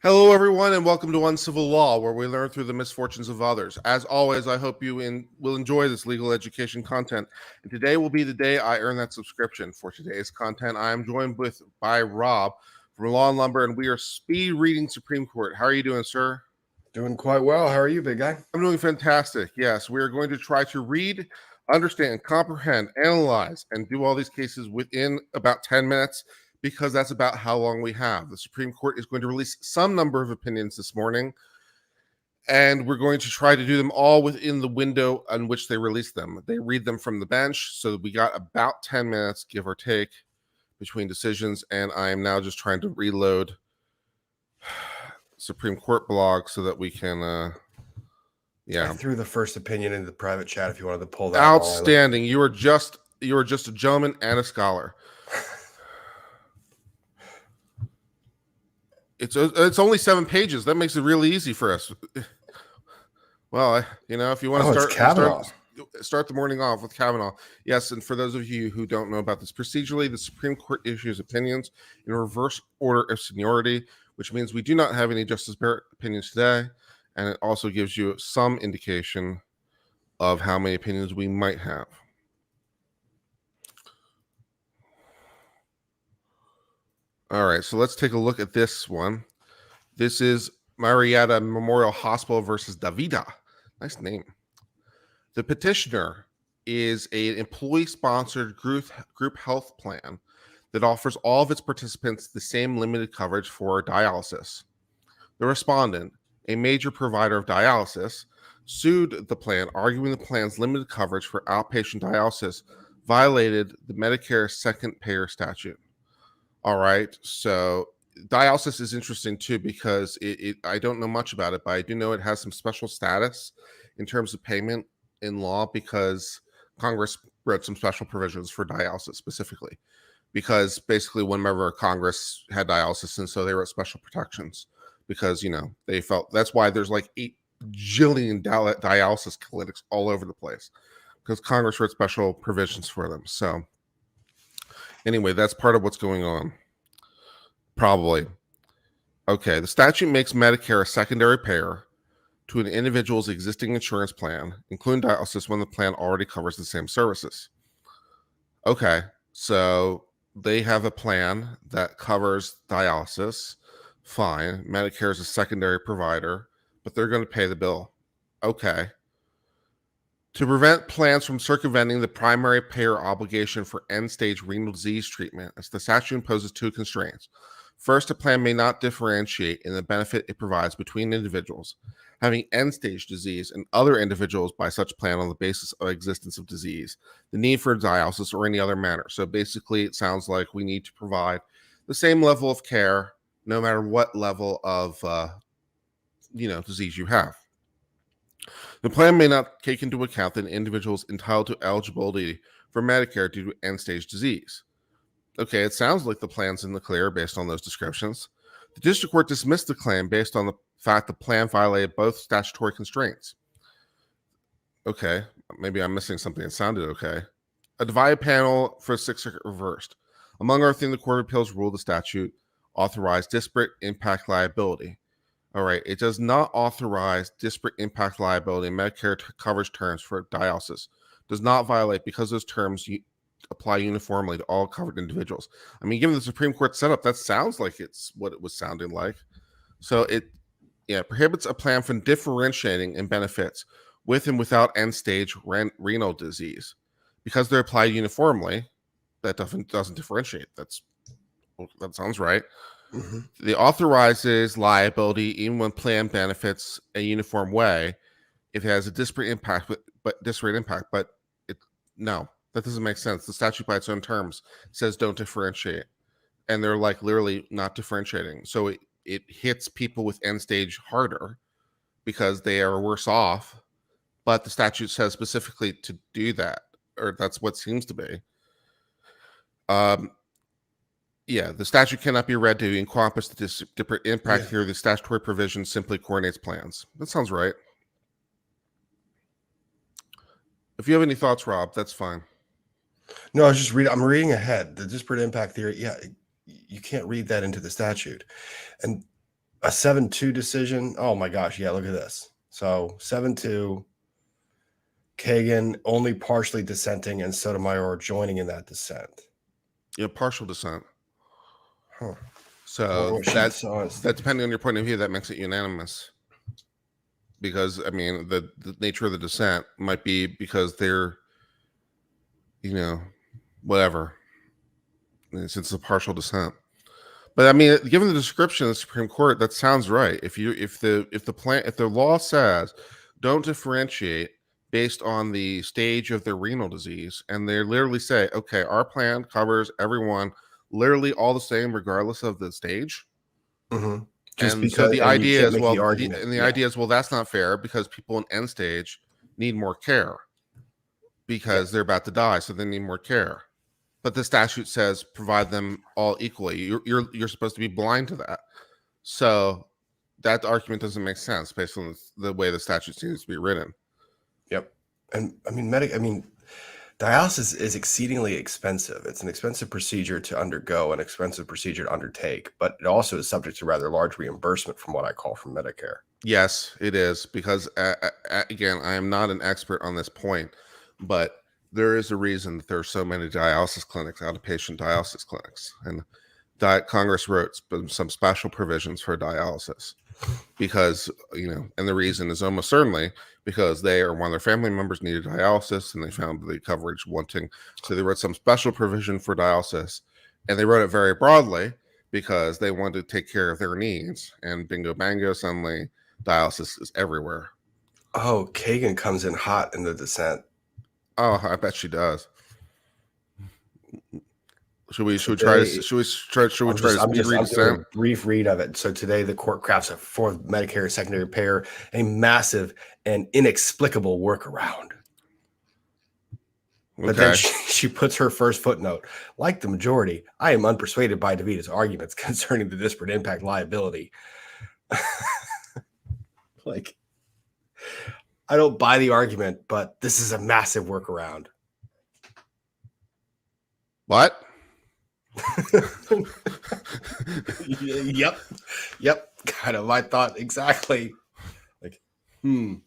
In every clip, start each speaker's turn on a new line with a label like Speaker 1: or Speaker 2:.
Speaker 1: Hello, everyone, and welcome to Uncivil Law, where we learn through the misfortunes of others. As always, I hope you will enjoy this legal education content. And today will be the day I earn that subscription. For today's content, I am joined by Rob from Law and Lumber, and we are speed reading Supreme Court. How are you doing, sir?
Speaker 2: Doing quite well. How are you, big guy?
Speaker 1: I'm doing fantastic. Yes, we are going to try to read, understand, comprehend, analyze, and do all these cases within about 10 minutes because that's about how long we have. The Supreme Court is going to release some number of opinions this morning, and we're going to try to do them all within the window on which they release them. They read them from the bench, so we got about 10 minutes, give or take, between decisions, and I am now just trying to reload Supreme Court blog so that we can
Speaker 2: I threw the first opinion into the private chat if you wanted to pull that.
Speaker 1: Outstanding. You are just a gentleman and a scholar. It's only 7 pages. That makes it really easy for us. Well, if you want to start the morning off with Kavanaugh. Yes, and for those of you who don't know about this, procedurally, the Supreme Court issues opinions in reverse order of seniority, which means we do not have any Justice Barrett opinions today, and it also gives you some indication of how many opinions we might have. All right, so let's take a look at this one. This is Marietta Memorial Hospital versus DaVita. Nice name. The petitioner is an employee-sponsored group health plan that offers all of its participants the same limited coverage for dialysis. The respondent, a major provider of dialysis, sued the plan, arguing the plan's limited coverage for outpatient dialysis violated the Medicare second payer statute. All right, so dialysis is interesting too because I don't know much about it, but I do know it has some special status in terms of payment in law because Congress wrote some special provisions for dialysis specifically because basically one member of Congress had dialysis, and so they wrote special protections because, they felt that's why there's like 8 jillion dialysis clinics all over the place because Congress wrote special provisions for them. So anyway, that's part of what's going on. Probably. Okay, the statute makes Medicare a secondary payer to an individual's existing insurance plan, including dialysis, when the plan already covers the same services. Okay, so they have a plan that covers dialysis. Fine. Medicare is a secondary provider, but they're going to pay the bill. Okay. To prevent plans from circumventing the primary payer obligation for end-stage renal disease treatment, as the statute imposes 2 constraints. First, a plan may not differentiate in the benefit it provides between individuals having end-stage disease and other individuals by such plan on the basis of existence of disease, the need for dialysis, or any other manner. So basically, it sounds like we need to provide the same level of care no matter what level of disease you have. The plan may not take into account that an individual is entitled to eligibility for Medicare due to end-stage disease. Okay, it sounds like the plan's in the clear based on those descriptions. The district court dismissed the claim based on the fact the plan violated both statutory constraints. Okay, maybe I'm missing something. It sounded okay. A divided panel for 6th Circuit reversed. Among other things, the Court of Appeals ruled the statute authorized disparate impact liability. All right, it does not authorize disparate impact liability in Medicare coverage terms for dialysis. Does not violate because those terms apply uniformly to all covered individuals. I mean, given the Supreme Court setup, that sounds like it's what it was sounding like. So it prohibits a plan from differentiating in benefits with and without end-stage renal disease. Because they're applied uniformly, that doesn't differentiate. That sounds right. Mm-hmm. It authorizes liability even when plan benefits a uniform way if it has a disparate impact, but no, that doesn't make sense. The statute by its own terms says don't differentiate, and they're like literally not differentiating. So it hits people with end stage harder because they are worse off, but the statute says specifically to do that, or that's what seems to be. The statute cannot be read to encompass the disparate impact here. The statutory provision simply coordinates plans. That sounds right. If you have any thoughts, Rob, that's fine.
Speaker 2: No, I was just reading. I'm reading ahead. The disparate impact theory. Yeah, you can't read that into the statute. And A 7-2 decision. Oh my gosh. Yeah, look at this. So 7-2. Kagan only partially dissenting and Sotomayor joining in that dissent.
Speaker 1: Yeah, partial dissent.
Speaker 2: Huh.
Speaker 1: So that depending on your point of view, that makes it unanimous. Because I mean, the nature of the dissent might be because they're, whatever. Since it's a partial dissent. But I mean, given the description of the Supreme Court, that sounds right. If the law says don't differentiate based on the stage of their renal disease, and they literally say, okay, our plan covers everyone, literally all the same, regardless of the stage.
Speaker 2: Mm-hmm.
Speaker 1: So the idea is, well, that's not fair because people in end stage need more care because they're about to die, so they need more care. But the statute says provide them all equally. You're supposed to be blind to that. So that argument doesn't make sense based on the way the statute seems to be written.
Speaker 2: Yep. And I mean, dialysis is exceedingly expensive. It's an expensive procedure to undergo, an expensive procedure to undertake, but it also is subject to rather large reimbursement from what I call from Medicare.
Speaker 1: Yes, it is. Because again, I am not an expert on this point, but there is a reason that there are so many dialysis clinics, outpatient dialysis clinics, and Congress wrote some special provisions for dialysis because, and the reason is almost certainly because they or one of their family members needed dialysis and they found the coverage wanting. So they wrote some special provision for dialysis, and they wrote it very broadly because they wanted to take care of their needs. And bingo bango, suddenly dialysis is everywhere.
Speaker 2: Oh, Kagan comes in hot in the dissent.
Speaker 1: Oh, I bet she does. Should we try to speed read
Speaker 2: a brief read of it? So today the court crafts for Medicare secondary payer a massive and inexplicable workaround. Okay. But then she puts her first footnote. Like the majority, I am unpersuaded by DaVita's arguments concerning the disparate impact liability. I don't buy the argument, but this is a massive workaround.
Speaker 1: What?
Speaker 2: Yep. Kind of my thought exactly.
Speaker 1: The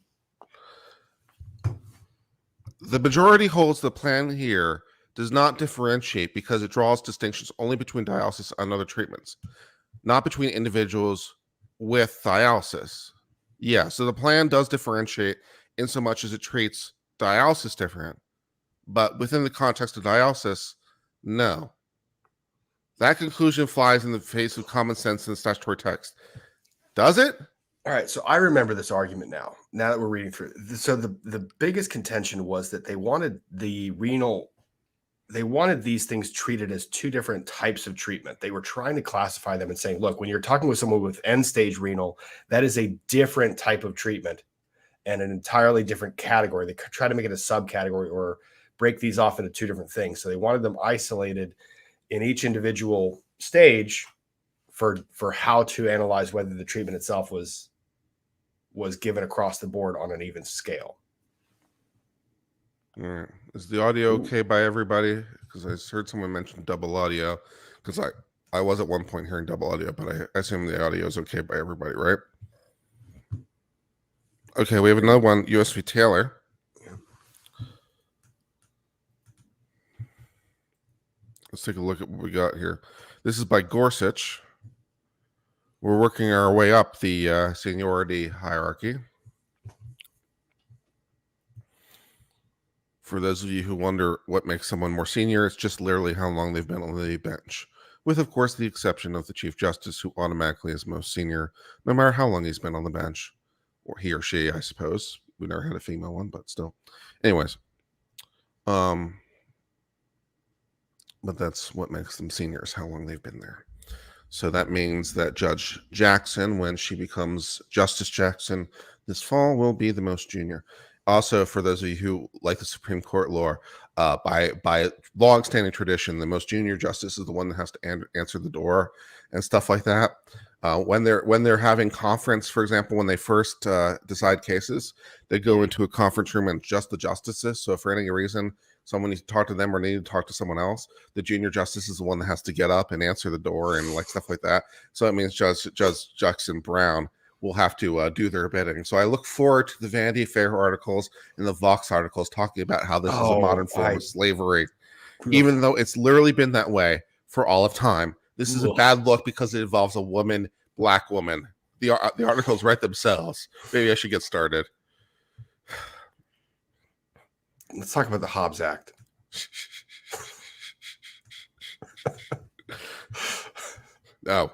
Speaker 1: majority holds the plan here does not differentiate because it draws distinctions only between dialysis and other treatments, not between individuals with dialysis. Yeah, so the plan does differentiate in so much as it treats dialysis different, but within the context of dialysis, no. That conclusion flies in the face of common sense in the statutory text. Does it?
Speaker 2: All right, so I remember this argument now that we're reading through. So the biggest contention was that they wanted these things treated as two different types of treatment. They were trying to classify them and saying, look, when you're talking with someone with end-stage renal, that is a different type of treatment and an entirely different category. They try to make it a subcategory or break these off into two different things. So they wanted them isolated in each individual stage for how to analyze whether the treatment itself was given across the board on an even scale.
Speaker 1: All right. Is the audio okay by everybody? Because I heard someone mention double audio. Because I was at one point hearing double audio, but I assume the audio is okay by everybody, right? Okay, we have another one, U.S. v. Taylor. Let's take a look at what we got here. This is by Gorsuch. We're working our way up the seniority hierarchy. For those of you who wonder what makes someone more senior, it's just literally how long they've been on the bench. With, of course, the exception of the Chief Justice, who automatically is most senior, no matter how long he's been on the bench. Or he or she, I suppose. We never had a female one, but still. Anyways. But that's what makes them seniors, how long they've been there. So that means that Judge Jackson, when she becomes Justice Jackson this fall, will be the most junior. Also, for those of you who like the Supreme Court lore, by long-standing tradition, the most junior justice is the one that has to answer the door and stuff like that. When they're having conference, for example, when they first decide cases, they go into a conference room and just the justices. So if for any reason someone needs to talk to them or they need to talk to someone else, the junior justice is the one that has to get up and answer the door and like stuff like that. So it means Judge Jackson Brown will have to do their bidding. So I look forward to the Vanity Fair articles and the Vox articles talking about how this is a modern form of slavery, even though it's literally been that way for all of time. This is a bad look because it involves a woman, black woman. The articles write themselves. Maybe I should get started.
Speaker 2: Let's talk about the Hobbs Act.
Speaker 1: No.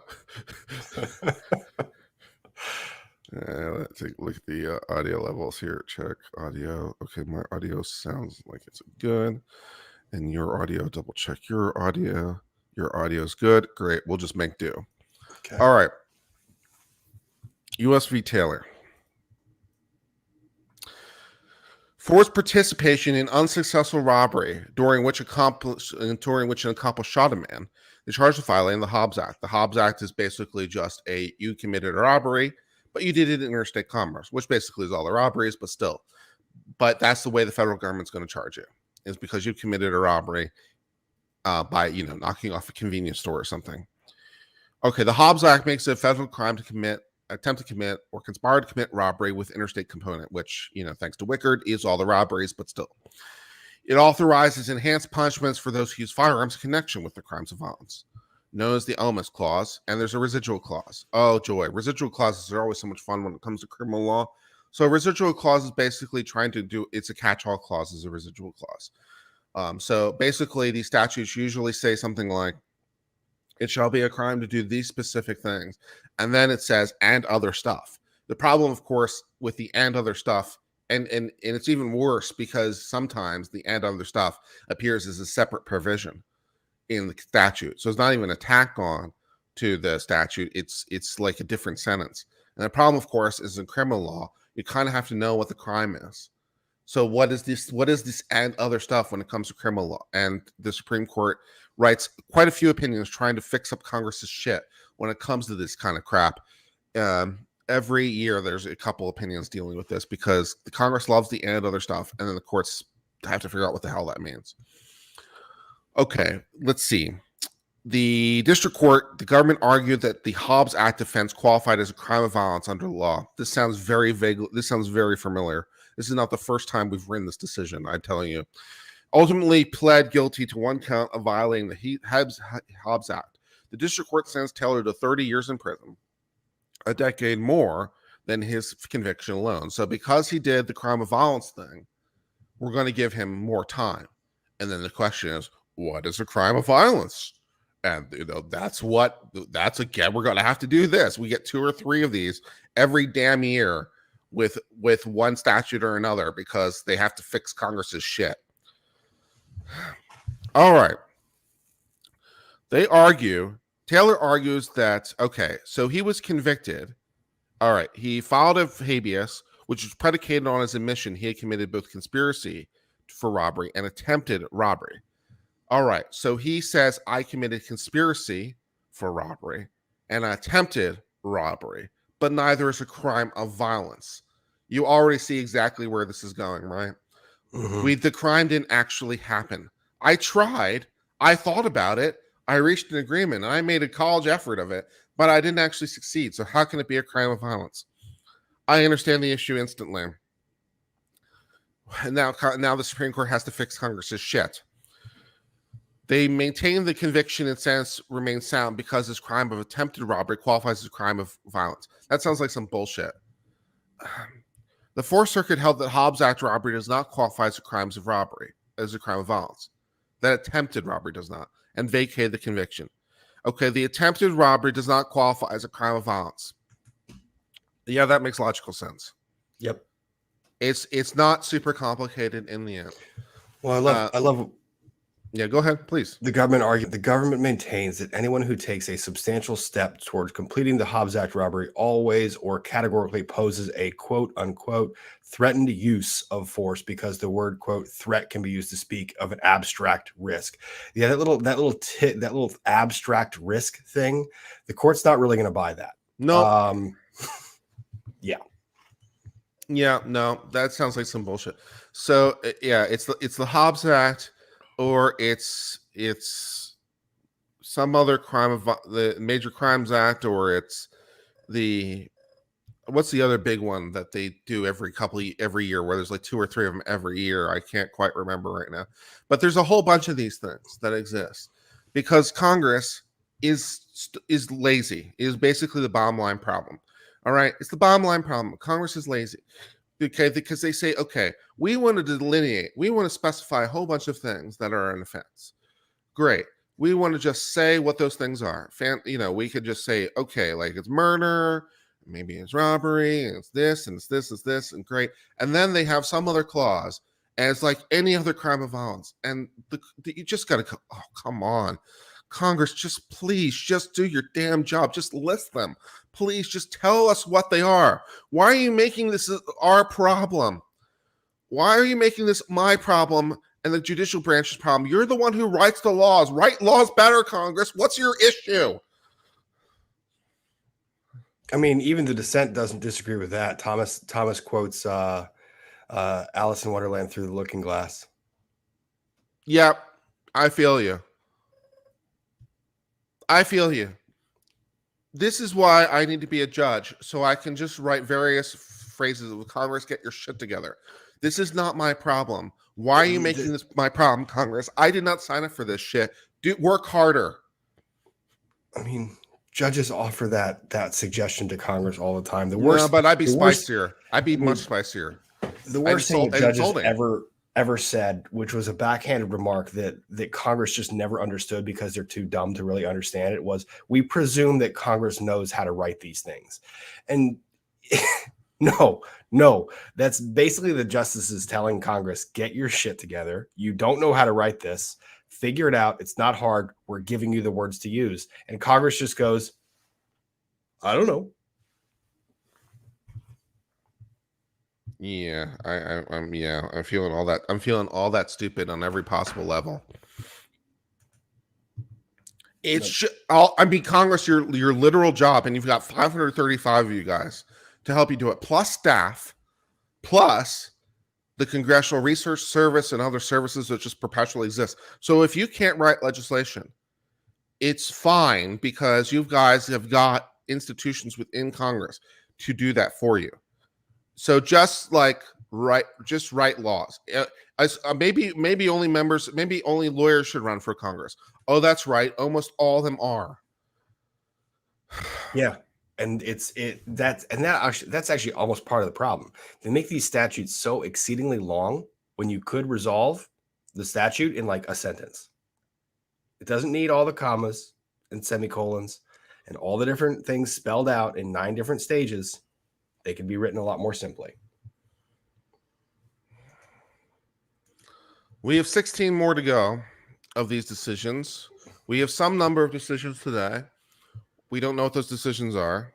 Speaker 1: Let's take a look at the audio levels here. Check audio. Okay, my audio sounds like it's good. And your audio, double check your audio. Your audio is good. Great. We'll just make do.
Speaker 2: Okay.
Speaker 1: All right. U.S. v. Taylor. Forced participation in unsuccessful robbery during which an accomplice shot a man is charged with violating the Hobbs Act. The Hobbs Act is basically just you committed a robbery, but you did it in interstate commerce, which basically is all the robberies, but still. But that's the way the federal government's going to charge you, is because you committed a robbery by, knocking off a convenience store or something. Okay, the Hobbs Act makes it a federal crime to attempt to commit or conspire to commit robbery with interstate component, which, thanks to Wickard, is all the robberies, but still. It authorizes enhanced punishments for those who use firearms in connection with the crimes of violence, known as the Elements Clause, and there's a residual clause. Oh, joy. Residual clauses are always so much fun when it comes to criminal law. So a residual clause is basically it's a catch-all clause, is a residual clause. So basically, these statutes usually say something like, it shall be a crime to do these specific things. And then it says, and other stuff. The problem, of course, with the and other stuff, and it's even worse because sometimes the and other stuff appears as a separate provision in the statute. So it's not even a tack on to the statute. It's like a different sentence. And the problem, of course, is in criminal law, you kind of have to know what the crime is. So what is this and other stuff when it comes to criminal law? And the Supreme Court writes quite a few opinions trying to fix up Congress's shit when it comes to this kind of crap. Every year there's a couple opinions dealing with this because the Congress loves the and other stuff, and then the courts have to figure out what the hell that means. Okay, let's see. The district court, the government argued that the Hobbs Act offense qualified as a crime of violence under the law. This sounds very vague. This sounds very familiar. This is not the first time we've written this decision, I'm telling you. Ultimately pled guilty to one count of violating the Hobbs Act. The district court sentenced Taylor to 30 years in prison, a decade more than his conviction alone. So because he did the crime of violence thing, we're going to give him more time. And then the question is, what is a crime of violence? And that's again, we're going to have to do this. We get 2 or 3 of these every damn year with one statute or another because they have to fix Congress's shit. All right. Taylor argues that, okay, so he was convicted. All right. He filed a habeas, which was predicated on his admission he had committed both conspiracy for robbery and attempted robbery. All right. So he says, I committed conspiracy for robbery and attempted robbery, but neither is a crime of violence. You already see exactly where this is going, right? Mm-hmm. The crime didn't actually happen. I tried. I thought about it. I reached an agreement, and I made a college effort of it, but I didn't actually succeed. So how can it be a crime of violence? I understand the issue instantly. And now the Supreme Court has to fix Congress's shit. They maintain the conviction and sentence remains sound because this crime of attempted robbery qualifies as a crime of violence. That sounds like some bullshit. The Fourth Circuit held that Hobbs Act robbery does not qualify as a crime of violence. That attempted robbery does not, and vacated the conviction. Okay, the attempted robbery does not qualify as a crime of violence. Yeah, that makes logical sense.
Speaker 2: Yep.
Speaker 1: It's not super complicated in the end.
Speaker 2: Well, I love.
Speaker 1: Yeah, go ahead, please.
Speaker 2: The government maintains that anyone who takes a substantial step towards completing the Hobbs Act robbery always or categorically poses a quote unquote threatened use of force because the word quote threat can be used to speak of an abstract risk. Yeah, that little abstract risk thing, the court's not really going to buy that.
Speaker 1: No.
Speaker 2: Yeah.
Speaker 1: Yeah, no, that sounds like some bullshit. So yeah, it's the Hobbs Act, or it's some other crime of the Major Crimes Act, or it's the what's the other big one that they do every year, where there's like 2 or 3 of them every year. I can't quite remember right now, but there's a whole bunch of these things that exist because Congress is lazy. Is basically the bottom line problem. All right, it's the bottom line problem. Congress is lazy. Okay, because they say, okay, we want to delineate, we want to specify a whole bunch of things that are an offense. Great. We want to just say what those things are. We could just say, okay, like it's murder, maybe it's robbery, and it's this, and it's this, it's this, and great. And then they have some other clause, and it's like any other crime of violence. And you just got to go, oh, come on. Congress, just please, just do your damn job. Just list them. Please, just tell us what they are. Why are you making this our problem? Why are you making this my problem and the judicial branch's problem? You're the one who writes the laws. Write laws better, Congress. What's your issue?
Speaker 2: I mean, even the dissent doesn't disagree with that. Thomas quotes Alice in Wonderland through the looking glass.
Speaker 1: Yep, I feel you. I feel you. This is why I need to be a judge, so I can just write various phrases with Congress, get your shit together. This is not my problem. Why are you making this my problem, Congress? I did not sign up for this shit. Work harder.
Speaker 2: I mean, judges offer that suggestion to Congress all the time. The worst,
Speaker 1: no, but I'd be spicier. I'd be much spicier.
Speaker 2: The worst thing judges ever said, which was a backhanded remark that Congress just never understood because they're too dumb to really understand it, was, we presume that Congress knows how to write these things. And no, that's basically the justices telling Congress, get your shit together. You don't know how to write this. Figure it out. It's not hard. We're giving you the words to use. And Congress just goes, I don't know.
Speaker 1: Yeah, I'm feeling all that. I'm feeling all that stupid on every possible level. It's Congress, your literal job, and you've got 535 of you guys to help you do it, plus staff, plus the Congressional Research Service and other services that just perpetually exist. So if you can't write legislation, it's fine because you guys have got institutions within Congress to do that for you. So just write laws. Maybe only lawyers should run for Congress. Oh, that's right. Almost all of them are.
Speaker 2: Yeah. And that's actually almost part of the problem. They make these statutes so exceedingly long when you could resolve the statute in like a sentence. It doesn't need all the commas and semicolons and all the different things spelled out in 9 different stages. They can be written a lot more simply.
Speaker 1: We have 16 more to go of these decisions. We have some number of decisions today. We don't know what those decisions are,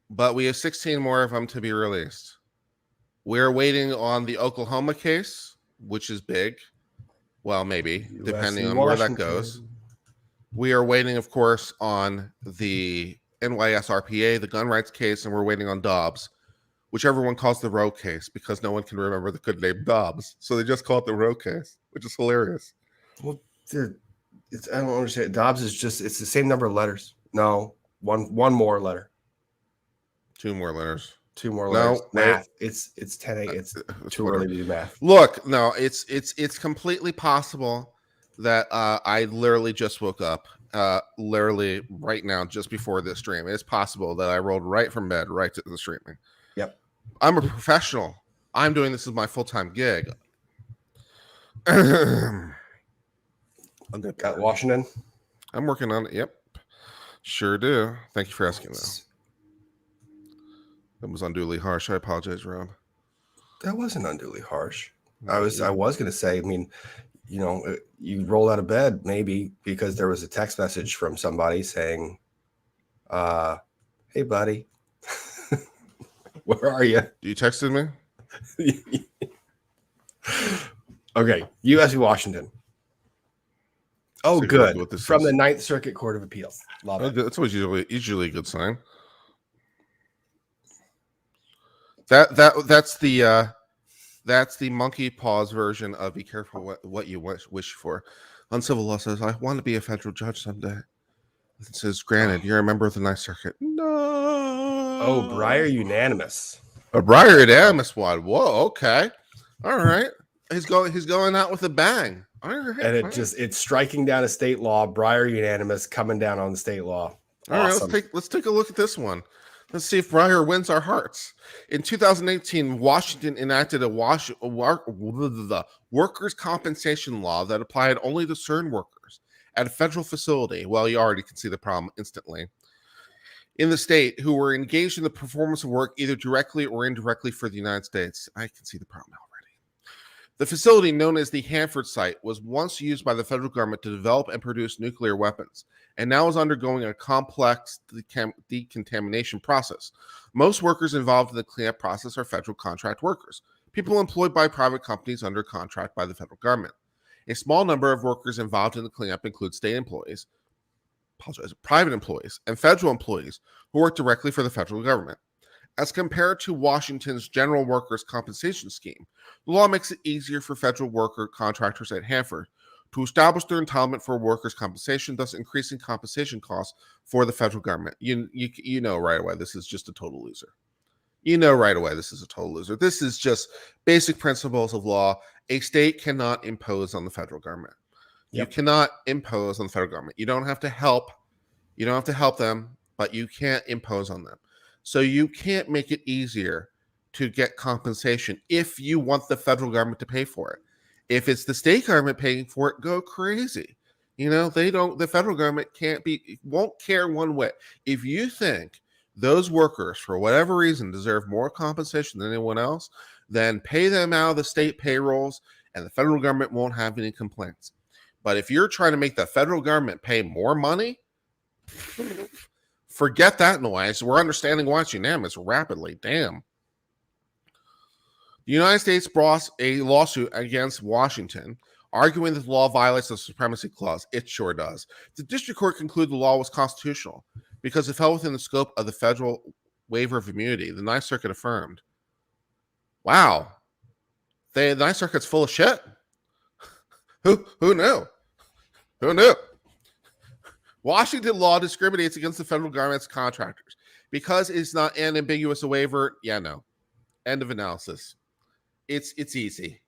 Speaker 1: but we have 16 more of them to be released. We're waiting on the Oklahoma case, which is big. Well, maybe, depending on where that goes. We are waiting, of course, on the NYSRPA, the gun rights case, and we're waiting on Dobbs, which everyone calls the Roe case because no one can remember the good name Dobbs. So they just call it the Roe case, which is hilarious.
Speaker 2: Well, I don't understand. Dobbs is it's the same number of letters. No, one more letter.
Speaker 1: 2 more letters.
Speaker 2: 2 more letters.
Speaker 1: No,
Speaker 2: math. It's 10. It's too early to do math.
Speaker 1: Look, no, it's completely possible that I literally just woke up. Literally right now, just before this stream. It's possible that I rolled right from bed right to the streaming.
Speaker 2: Yep.
Speaker 1: I'm a professional. I'm doing this as my full-time gig.
Speaker 2: Got Washington?
Speaker 1: I'm working on it. Yep. Sure do. Thank you for asking, though. That was unduly harsh. I apologize, Rob.
Speaker 2: That wasn't unduly harsh. I was going to say, I mean, you rolled out of bed maybe because there was a text message from somebody saying, hey, buddy, where are you?
Speaker 1: You texted me?
Speaker 2: Okay. USC Washington. Oh, good. From the 9th Circuit Court of Appeals. Love it.
Speaker 1: That's always usually a good sign. That's the That's the monkey paws version of be careful what you wish for. Uncivil Law says, I want to be a federal judge someday. It says, granted, you're a member of the Ninth Circuit. No.
Speaker 2: Oh, Breyer unanimous.
Speaker 1: A Breyer unanimous one. Whoa, okay. All right. He's going out with a bang. All right.
Speaker 2: And it's striking down a state law. Breyer unanimous, coming down on the state law. Awesome.
Speaker 1: All right, let's take a look at this one. Let's see if Breyer wins our hearts. In 2018, Washington enacted the workers' compensation law that applied only to certain workers at a federal facility. Well, you already can see the problem instantly. In the state who were engaged in the performance of work either directly or indirectly for the United States. I can see the problem already. The facility known as the Hanford site was once used by the federal government to develop and produce nuclear weapons, and now is undergoing a complex decontamination process. Most workers involved in the cleanup process are federal contract workers, people employed by private companies under contract by the federal government. A small number of workers involved in the cleanup include state employees, private employees, and federal employees who work directly for the federal government. As compared to Washington's general workers' compensation scheme, the law makes it easier for federal worker contractors at Hanford to establish their entitlement for workers' compensation, thus increasing compensation costs for the federal government. You know right away this is just a total loser. You know right away this is a total loser. This is just basic principles of law. A state cannot impose on the federal government. Yep. You cannot impose on the federal government. You don't have to help. You don't have to help them, but you can't impose on them. So you can't make it easier to get compensation if you want the federal government to pay for it. If it's the state government paying for it, go crazy. The federal government won't care one way. If you think those workers, for whatever reason, deserve more compensation than anyone else, then pay them out of the state payrolls and the federal government won't have any complaints. But if you're trying to make the federal government pay more money, forget that noise. We're understanding why it's unanimous rapidly. Damn. The United States brought a lawsuit against Washington, arguing that the law violates the Supremacy Clause. It sure does. The district court concluded the law was constitutional because it fell within the scope of the federal waiver of immunity. The Ninth Circuit affirmed. Wow. The Ninth Circuit's full of shit. Who knew? Who knew? Washington law discriminates against the federal government's contractors because it's not an ambiguous waiver. Yeah, no. End of analysis. It's easy.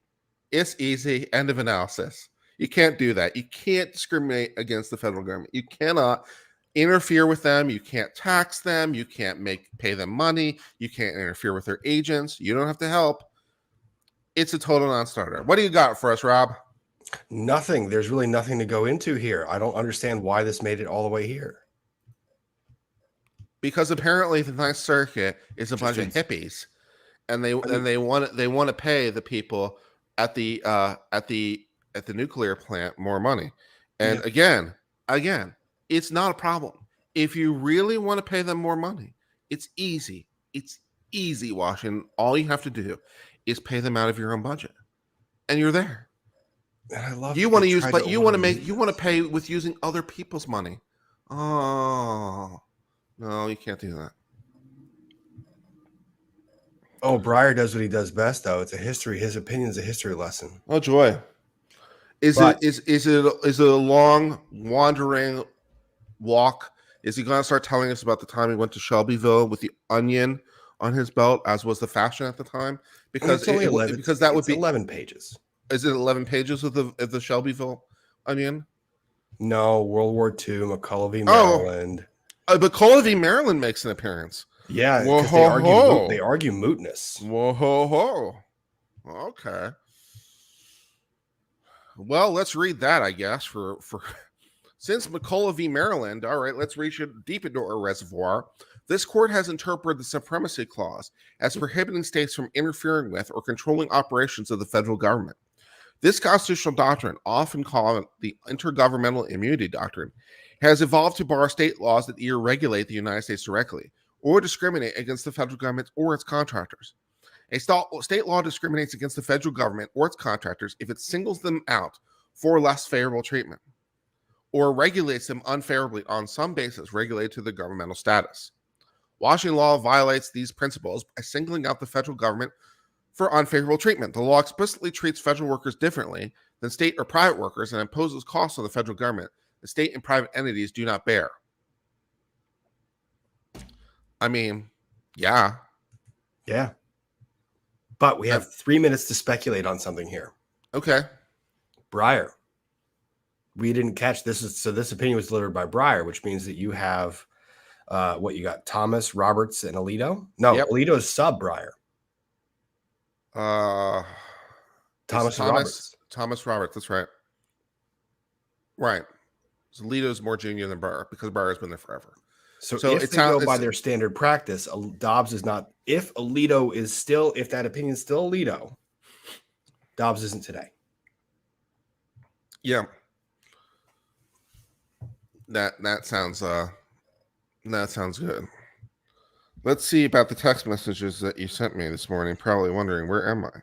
Speaker 1: It's easy. End of analysis. You can't do that. You can't discriminate against the federal government. You cannot interfere with them. You can't tax them. You can't pay them money. You can't interfere with their agents. You don't have to help. It's a total non-starter. What do you got for us, Rob?
Speaker 2: Nothing. There's really nothing to go into here. I don't understand why this made it all the way here.
Speaker 1: Because apparently the Ninth Circuit is a bunch of hippies, and they want to pay the people at the nuclear plant more money. And again, it's not a problem. If you really want to pay them more money, it's easy. It's easy, Washington. All you have to do is pay them out of your own budget, and you're there.
Speaker 2: And I love
Speaker 1: you want to use, but you want to pay with using other people's money. Oh no, you can't do that.
Speaker 2: Oh, Breyer does what he does best, though. It's a history. His opinion is a history lesson.
Speaker 1: Oh joy! Is it a long wandering walk? Is he going to start telling us about the time he went to Shelbyville with the onion on his belt, as was the fashion at the time? Because that would be
Speaker 2: 11 pages.
Speaker 1: Is it 11 pages of the Shelbyville onion?
Speaker 2: No, World War II, McCulloch v. Maryland.
Speaker 1: McCulloch v. Maryland makes an appearance.
Speaker 2: Yeah, they argue mootness.
Speaker 1: Whoa ho ho. Okay. Well, let's read that, I guess. For since McCulloch v. Maryland, all right, let's reach deep into our reservoir. This court has interpreted the Supremacy Clause as prohibiting states from interfering with or controlling operations of the federal government. This constitutional doctrine, often called the Intergovernmental Immunity Doctrine, has evolved to bar state laws that either regulate the United States directly or discriminate against the federal government or its contractors. A state law discriminates against the federal government or its contractors if it singles them out for less favorable treatment or regulates them unfavorably on some basis related to their governmental status. Washington law violates these principles by singling out the federal government for unfavorable treatment. The law explicitly treats federal workers differently than state or private workers and imposes costs on the federal government that state and private entities do not bear. I mean, yeah.
Speaker 2: Yeah. But we have 3 minutes to speculate on something here.
Speaker 1: Okay.
Speaker 2: Breyer. We didn't catch this. So this opinion was delivered by Breyer, which means that you have what you got? Thomas, Roberts, and Alito? No,
Speaker 1: Yep.
Speaker 2: Alito is sub Breyer.
Speaker 1: Thomas
Speaker 2: Roberts.
Speaker 1: Thomas Roberts, that's right. Right. So Alito's more junior than Breyer because Breyer's been there forever.
Speaker 2: So if they go by their standard practice, Dobbs is not. If Alito is still, if that opinion is still Alito, Dobbs isn't today.
Speaker 1: Yeah. That sounds good. Let's see about the text messages that you sent me this morning. Probably wondering, where am I?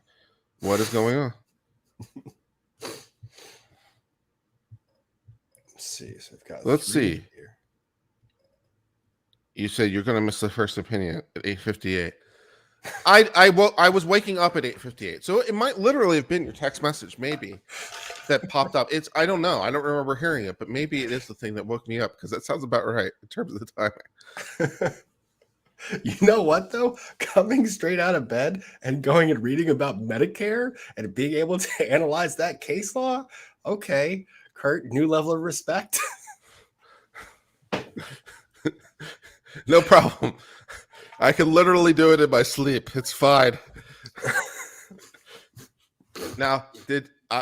Speaker 1: What is going on?
Speaker 2: Let's see. So I've got.
Speaker 1: Let's see. Here. You said you're going to miss the first opinion at 8:58. I was waking up at 8:58, so it might literally have been your text message, maybe, that popped up. I don't know. I don't remember hearing it, but maybe it is the thing that woke me up because that sounds about right in terms of the timing.
Speaker 2: You know what, though? Coming straight out of bed and going and reading about Medicare and being able to analyze that case law. Okay, Kurt, new level of respect.
Speaker 1: No problem. I can literally do it in my sleep. It's fine. Now,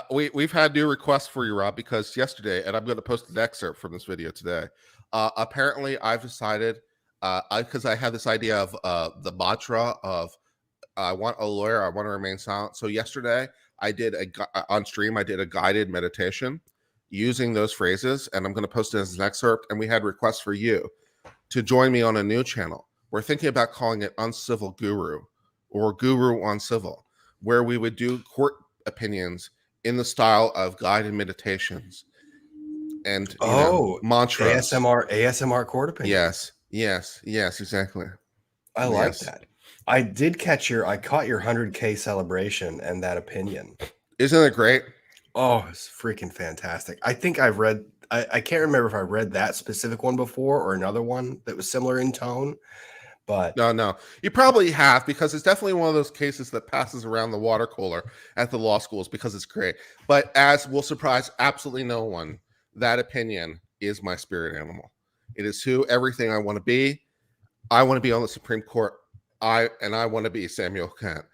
Speaker 1: we've had new requests for you, Rob, because yesterday, and I'm going to post an excerpt from this video today. Apparently, I've decided, because I had this idea of the mantra of I want a lawyer, I want to remain silent. So yesterday, I did on stream, I did a guided meditation using those phrases, and I'm going to post it as an excerpt. And we had requests for you to join me on a new channel. We're thinking about calling it Uncivil Guru or Guru Uncivil, where we would do court opinions in the style of guided meditations and mantras.
Speaker 2: ASMR court opinion.
Speaker 1: Yes, exactly.
Speaker 2: I like that. I caught your 100K celebration and that opinion.
Speaker 1: Isn't it great?
Speaker 2: Oh, it's freaking fantastic. I think I've read, I can't remember if I read that specific one before or another one that was similar in tone, but
Speaker 1: no, you probably have, because it's definitely one of those cases that passes around the water cooler at the law schools because it's great. But as will surprise absolutely no one, that opinion is my spirit animal. It is everything I want to be. I want to be on the Supreme Court. I want to be Samuel Kent.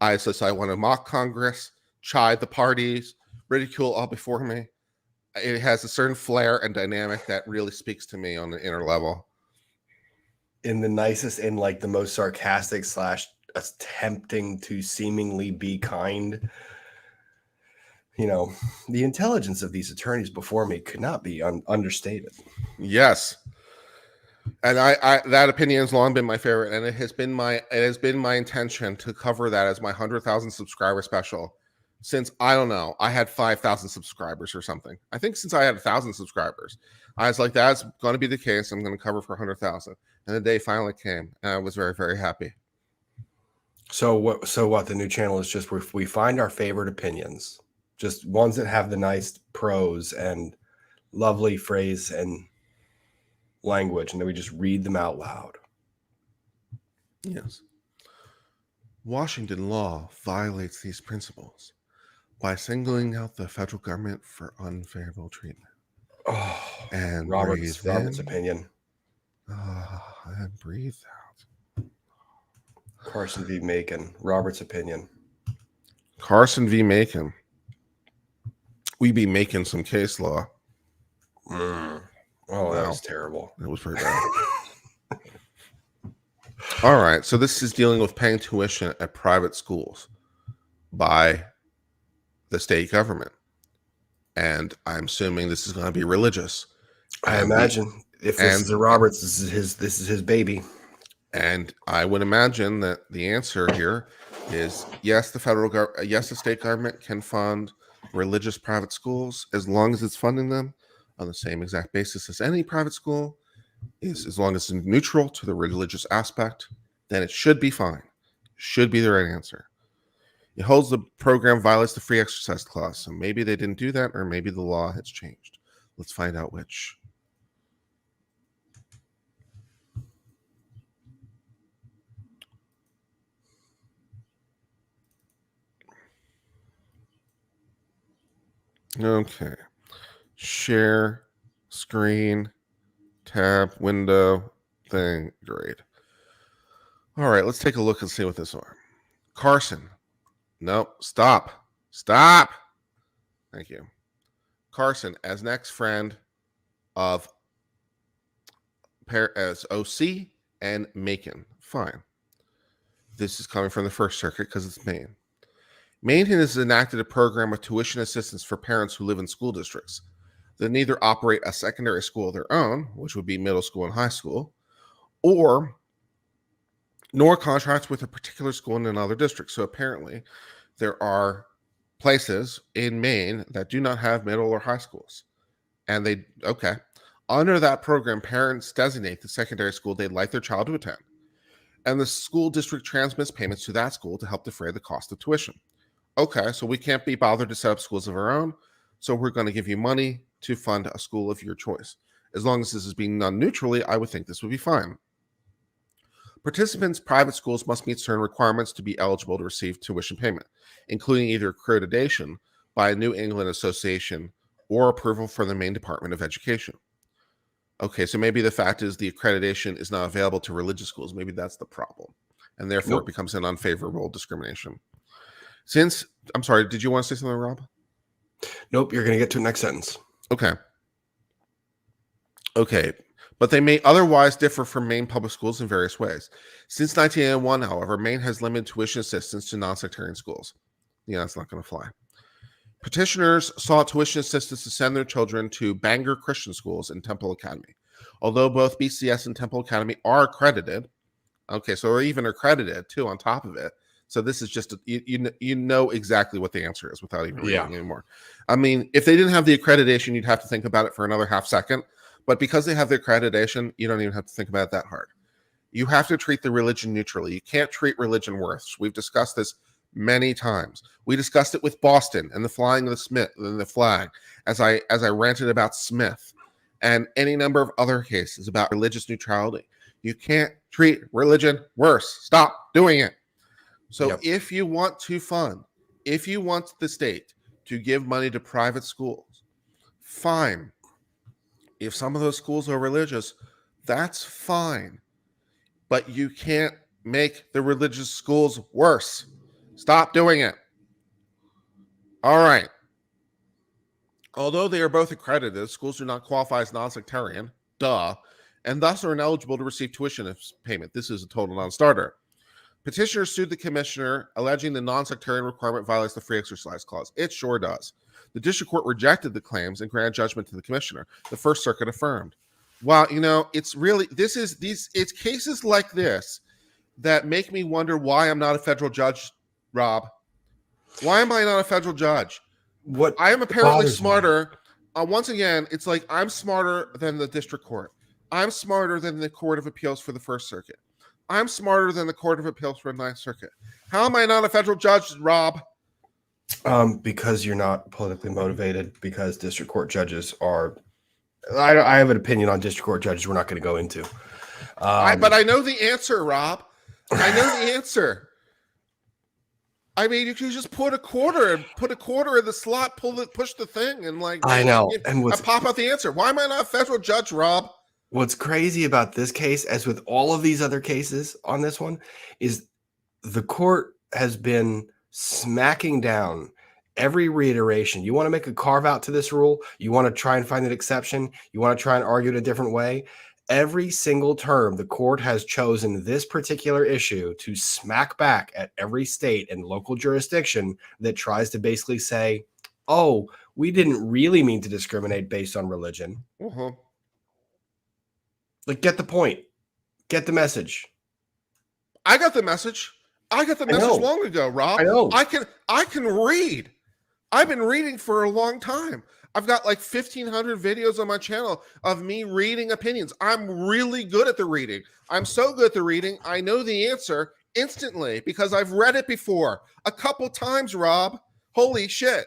Speaker 1: I want to mock Congress, chide the parties, ridicule all before me. It has a certain flair and dynamic that really speaks to me on the inner level.
Speaker 2: In the nicest, in like the most sarcastic / attempting to seemingly be kind. You know, the intelligence of these attorneys before me could not be understated.
Speaker 1: Yes. And I that opinion has long been my favorite, and it has been my intention to cover that as my 100,000 subscriber special since, I don't know, I had 5,000 subscribers or something. I think since I had 1,000 subscribers, I was like, that's going to be the case. I'm going to cover for 100,000. And the day finally came, and I was very, very happy.
Speaker 2: So what the new channel is just where we find our favorite opinions, just ones that have the nice prose and lovely phrase and language, and then we just read them out loud.
Speaker 1: Yes. Washington law violates these principles by singling out the federal government for unfavorable treatment.
Speaker 2: Oh,
Speaker 1: and
Speaker 2: Robert's opinion.
Speaker 1: And breathe out.
Speaker 2: Carson v. Makin. Robert's opinion.
Speaker 1: Carson v. Makin. We be making some case law.
Speaker 2: Oh, that was terrible.
Speaker 1: That was pretty bad. All right. So this is dealing with paying tuition at private schools by the state government. And I'm assuming this is going to be religious.
Speaker 2: I imagine if this is a Roberts, this is his baby.
Speaker 1: And I would imagine that the answer here is yes, the state government can fund religious private schools as long as it's funding them on the same exact basis as any private school is, as long as it's neutral to the religious aspect, then it should be fine. Should be the right answer. It holds the program violates the free exercise clause. So maybe they didn't do that, or maybe the law has changed. Let's find out which. Okay. Share, screen, tab, window, thing, great. All right, let's take a look and see what this are. Carson. Nope. Stop. Thank you. Carson as next friend of as OC and Makin. Fine. This is coming from the First Circuit because it's Maine. Maine has enacted a program of tuition assistance for parents who live in school districts that neither operate a secondary school of their own, which would be middle school and high school, nor contracts with a particular school in another district. So apparently there are places in Maine that do not have middle or high schools. And under that program, parents designate the secondary school they'd like their child to attend. And the school district transmits payments to that school to help defray the cost of tuition. Okay, so we can't be bothered to set up schools of our own, so we're going to give you money to fund a school of your choice. As long as this is being done neutrally, I would think this would be fine. Participants' private schools must meet certain requirements to be eligible to receive tuition payment, including either accreditation by a New England association or approval from the Maine Department of Education. Okay, so maybe the fact is the accreditation is not available to religious schools. Maybe that's the problem. And therefore it becomes an unfavorable discrimination. I'm sorry, did you want to say something, Rob?
Speaker 2: Nope, you're going to get to the next sentence.
Speaker 1: Okay, but they may otherwise differ from Maine public schools in various ways. Since 1981, however, Maine has limited tuition assistance to non-sectarian schools. Yeah, that's not going to fly. Petitioners sought tuition assistance to send their children to Bangor Christian Schools and Temple Academy. Although both BCS and Temple Academy are accredited, okay, so they're even accredited too on top of it. So this is just, you know exactly what the answer is without even reading anymore. I mean, if they didn't have the accreditation, you'd have to think about it for another half second. But because they have the accreditation, you don't even have to think about it that hard. You have to treat the religion neutrally. You can't treat religion worse. We've discussed this many times. We discussed it with Boston and the flying of the flag, as I ranted about Smith, and any number of other cases about religious neutrality. You can't treat religion worse. Stop doing it. So if you want the state to give money to private schools, fine. If some of those schools are religious, that's fine. But you can't make the religious schools worse. Stop doing it. All right. Although they are both accredited, schools do not qualify as non-sectarian, and thus are ineligible to receive tuition payment. This is a total non-starter. Petitioners sued the commissioner, alleging the non-sectarian requirement violates the free exercise clause. It sure does. The district court rejected the claims and granted judgment to the commissioner. The First Circuit affirmed. Wow, it's really, it's cases like this that make me wonder why I'm not a federal judge, Rob. Why am I not a federal judge? I am apparently smarter. Once again, it's like I'm smarter than the district court. I'm smarter than the Court of Appeals for the First Circuit. I'm smarter than the Court of Appeals for the Ninth Circuit. How am I not a federal judge, Rob?
Speaker 2: Because you're not politically motivated, because district court judges are... I have an opinion on district court judges we're not going to go into.
Speaker 1: But I know the answer, Rob. I know the answer. I mean, you can just put a quarter in the slot, push the thing, and
Speaker 2: I know, and
Speaker 1: pop out the answer. Why am I not a federal judge, Rob?
Speaker 2: What's crazy about this case, as with all of these other cases on this one, is the court has been smacking down every reiteration. You want to make a carve out to this rule? You want to try and find an exception? You want to try and argue it a different way? Every single term, the court has chosen this particular issue to smack back at every state and local jurisdiction that tries to basically say, oh, we didn't really mean to discriminate based on religion. Get the point. Get the message.
Speaker 1: I got the message. I got the message long ago, Rob.
Speaker 2: I know.
Speaker 1: I can read. I've been reading for a long time. I've got 1,500 videos on my channel of me reading opinions. I'm really good at the reading. I'm so good at the reading. I know the answer, instantly because I've read it before a couple times, Rob. Holy shit.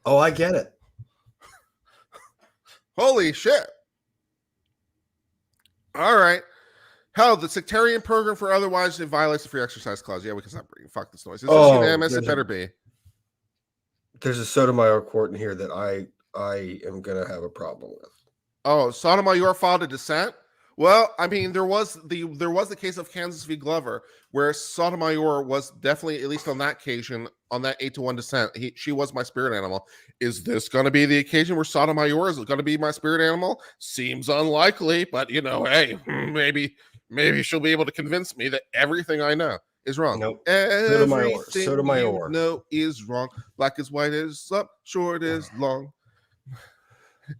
Speaker 2: Oh, I get it.
Speaker 1: Holy shit. All right. Hell, the sectarian program for otherwise it violates the free exercise clause. Yeah, we can stop bringing fuck this noise. Is this unanimous? It better be.
Speaker 2: There's a Sotomayor court in here that I am gonna have a problem with.
Speaker 1: Oh, Sotomayor filed a dissent. Well, I mean, there was the case of Kansas v. Glover where Sotomayor was definitely, at least on that occasion, on that 8-1 dissent. She was my spirit animal. Is this going to be the occasion where Sotomayor is going to be my spirit animal? Seems unlikely, but hey, maybe she'll be able to convince me that everything I know is wrong.
Speaker 2: Nope.
Speaker 1: Everything
Speaker 2: Sotomayor.
Speaker 1: you know is wrong. Black is white is up, short is long.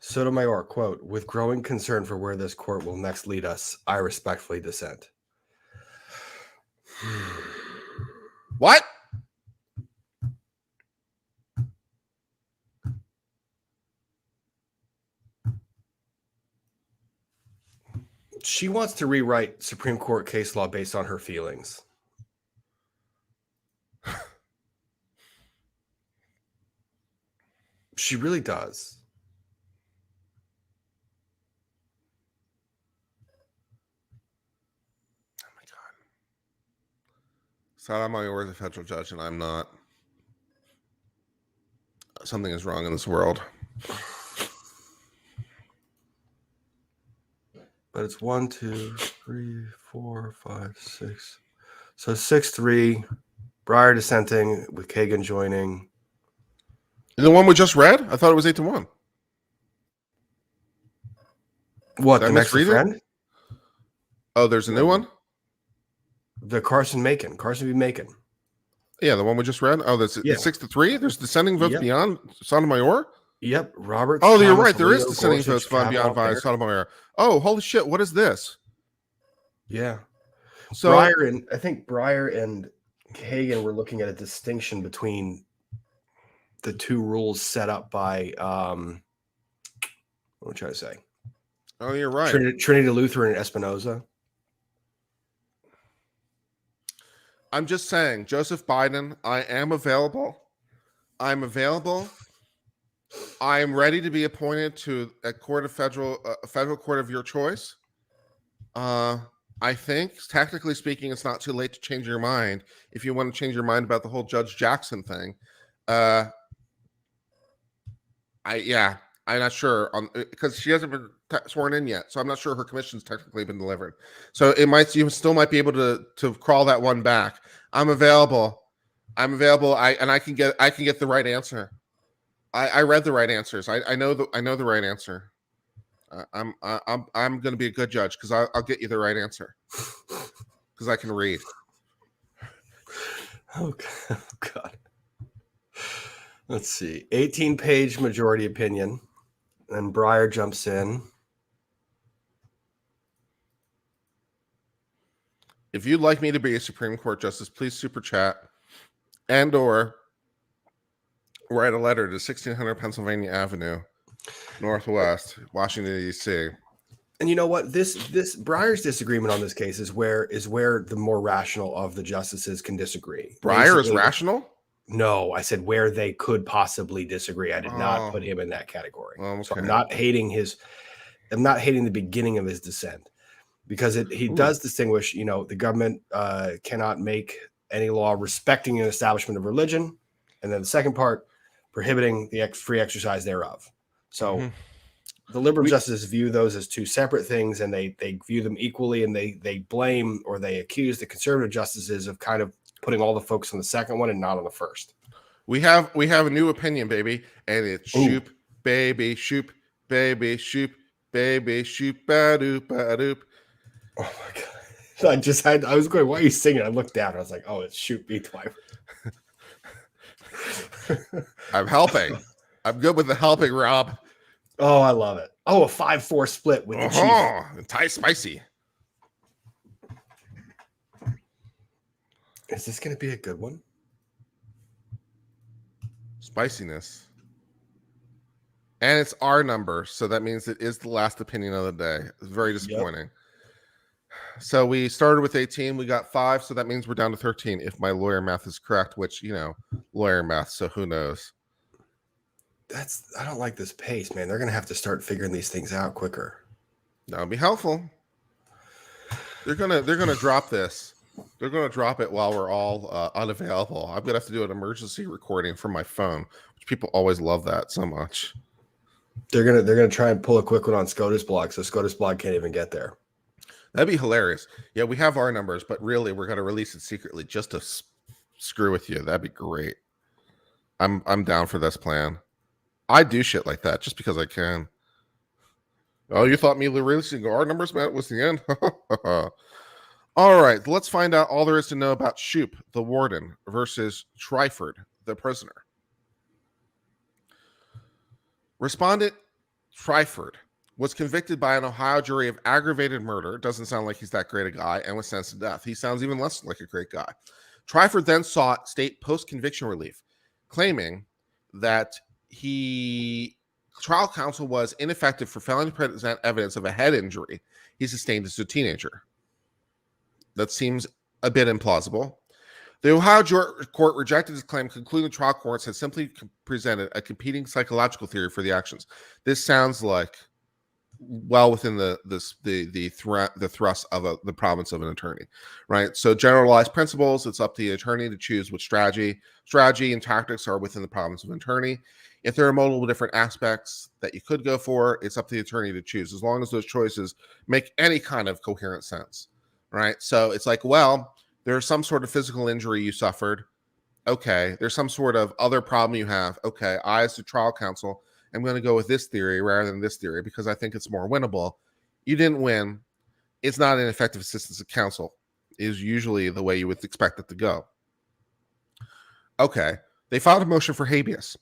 Speaker 2: Sotomayor, quote, with growing concern for where this court will next lead us, I respectfully dissent.
Speaker 1: What?
Speaker 2: She wants to rewrite Supreme Court case law based on her feelings. She really does.
Speaker 1: Sotomayor is a federal judge, and I'm not. Something is wrong in this world.
Speaker 2: But it's 1, 2, 3, 4, 5, 6. So 6-3. Breyer dissenting with Kagan joining.
Speaker 1: The one we just read? I thought it was 8-1.
Speaker 2: What, the next friend?
Speaker 1: Oh, there's a new one?
Speaker 2: The Carson v. Makin.
Speaker 1: Yeah, the one we just read. Oh, that's 6-3. There's dissenting votes beyond Sotomayor.
Speaker 2: Yep, Robert.
Speaker 1: Oh, you're right. There is dissenting votes beyond Sotomayor. Oh, holy shit! What is this?
Speaker 2: Yeah.
Speaker 1: So
Speaker 2: Breyer and Kagan were looking at a distinction between the two rules set up by what am I trying to say?
Speaker 1: Oh, you're right.
Speaker 2: Trinity Lutheran and Espinoza.
Speaker 1: I'm just saying, Joseph Biden, I am available. I'm available. I am ready to be appointed to a federal court of your choice. I think, technically speaking, it's not too late to change your mind if you want to change your mind about the whole Judge Jackson thing. I'm not sure because she hasn't been sworn in yet, so I'm not sure her commission's technically been delivered. So you still might be able to crawl that one back. I'm available. I can get the right answer. I read the right answers. I know the right answer. I'm going to be a good judge because I'll get you the right answer because I can read.
Speaker 2: Oh God. Let's see. 18-page majority opinion. And Breyer jumps in.
Speaker 1: If you'd like me to be a Supreme Court justice, please super chat and or write a letter to 1600 Pennsylvania Avenue, Northwest, Washington, D.C.
Speaker 2: And you know what? This Breyer's disagreement on this case is where the more rational of the justices can disagree.
Speaker 1: Breyer is rational?
Speaker 2: No, I said where they could possibly disagree. I did not put him in that category.
Speaker 1: Okay.
Speaker 2: So I'm not hating the beginning of his dissent because he does distinguish, the government cannot make any law respecting an establishment of religion. And then the second part, prohibiting the free exercise thereof. So the liberal justices view those as two separate things, and they view them equally, and they blame or they accuse the conservative justices of kind of putting all the focus on the second one and not on the first.
Speaker 1: We have a new opinion, baby, and it's Shoop, baby, Shoop, baby, Shoop, baby, Shoop, ba-doop, ba-doop.
Speaker 2: Oh my God. I was going, why are you singing? I looked down. I was like, oh, it's Shoop B. Twyford.
Speaker 1: I'm helping. I'm good with the helping, Rob.
Speaker 2: Oh, I love it. Oh, a 5-4 split with the chief.
Speaker 1: Thai spicy.
Speaker 2: Is this going to be a good one?
Speaker 1: Spiciness. And it's our number, so that means it is the last opinion of the day. It's very disappointing. So we started with 18. We got 5. So that means we're down to 13 if my lawyer math is correct, which, lawyer math. So who knows?
Speaker 2: I don't like this pace, man. They're going to have to start figuring these things out quicker.
Speaker 1: That would be helpful. They're gonna drop this. They're gonna drop it while we're all unavailable. I'm gonna have to do an emergency recording from my phone, which people always love that so much.
Speaker 2: They're gonna try and pull a quick one on SCOTUS blog, so SCOTUS blog can't even get there.
Speaker 1: That'd be hilarious. Yeah, we have our numbers, but really, we're gonna release it secretly just to screw with you. That'd be great. I'm down for this plan. I do shit like that just because I can. Oh, you thought me releasing our numbers, Matt, was the end? All right, let's find out all there is to know about Shoop, the warden, versus Twyford, the prisoner. Respondent Twyford was convicted by an Ohio jury of aggravated murder. Doesn't sound like he's that great a guy, and was sentenced to death. He sounds even less like a great guy. Twyford then sought state post-conviction relief, claiming that trial counsel was ineffective for failing to present evidence of a head injury he sustained as a teenager. That seems a bit implausible. The Ohio court rejected his claim, concluding the trial courts had simply presented a competing psychological theory for the actions. This sounds like well within the thrust of the province of an attorney, right? So generalized principles, it's up to the attorney to choose which strategy and tactics are within the province of an attorney. If there are multiple different aspects that you could go for, it's up to the attorney to choose, as long as those choices make any kind of coherent sense, right? So it's like, well, there's some sort of physical injury you suffered. Okay. There's some sort of other problem you have. Okay. I, as the trial counsel, I'm going to go with this theory rather than this theory because I think it's more winnable. You didn't win. It's not ineffective assistance of counsel, is usually the way you would expect it to go. Okay. They filed a motion for habeas.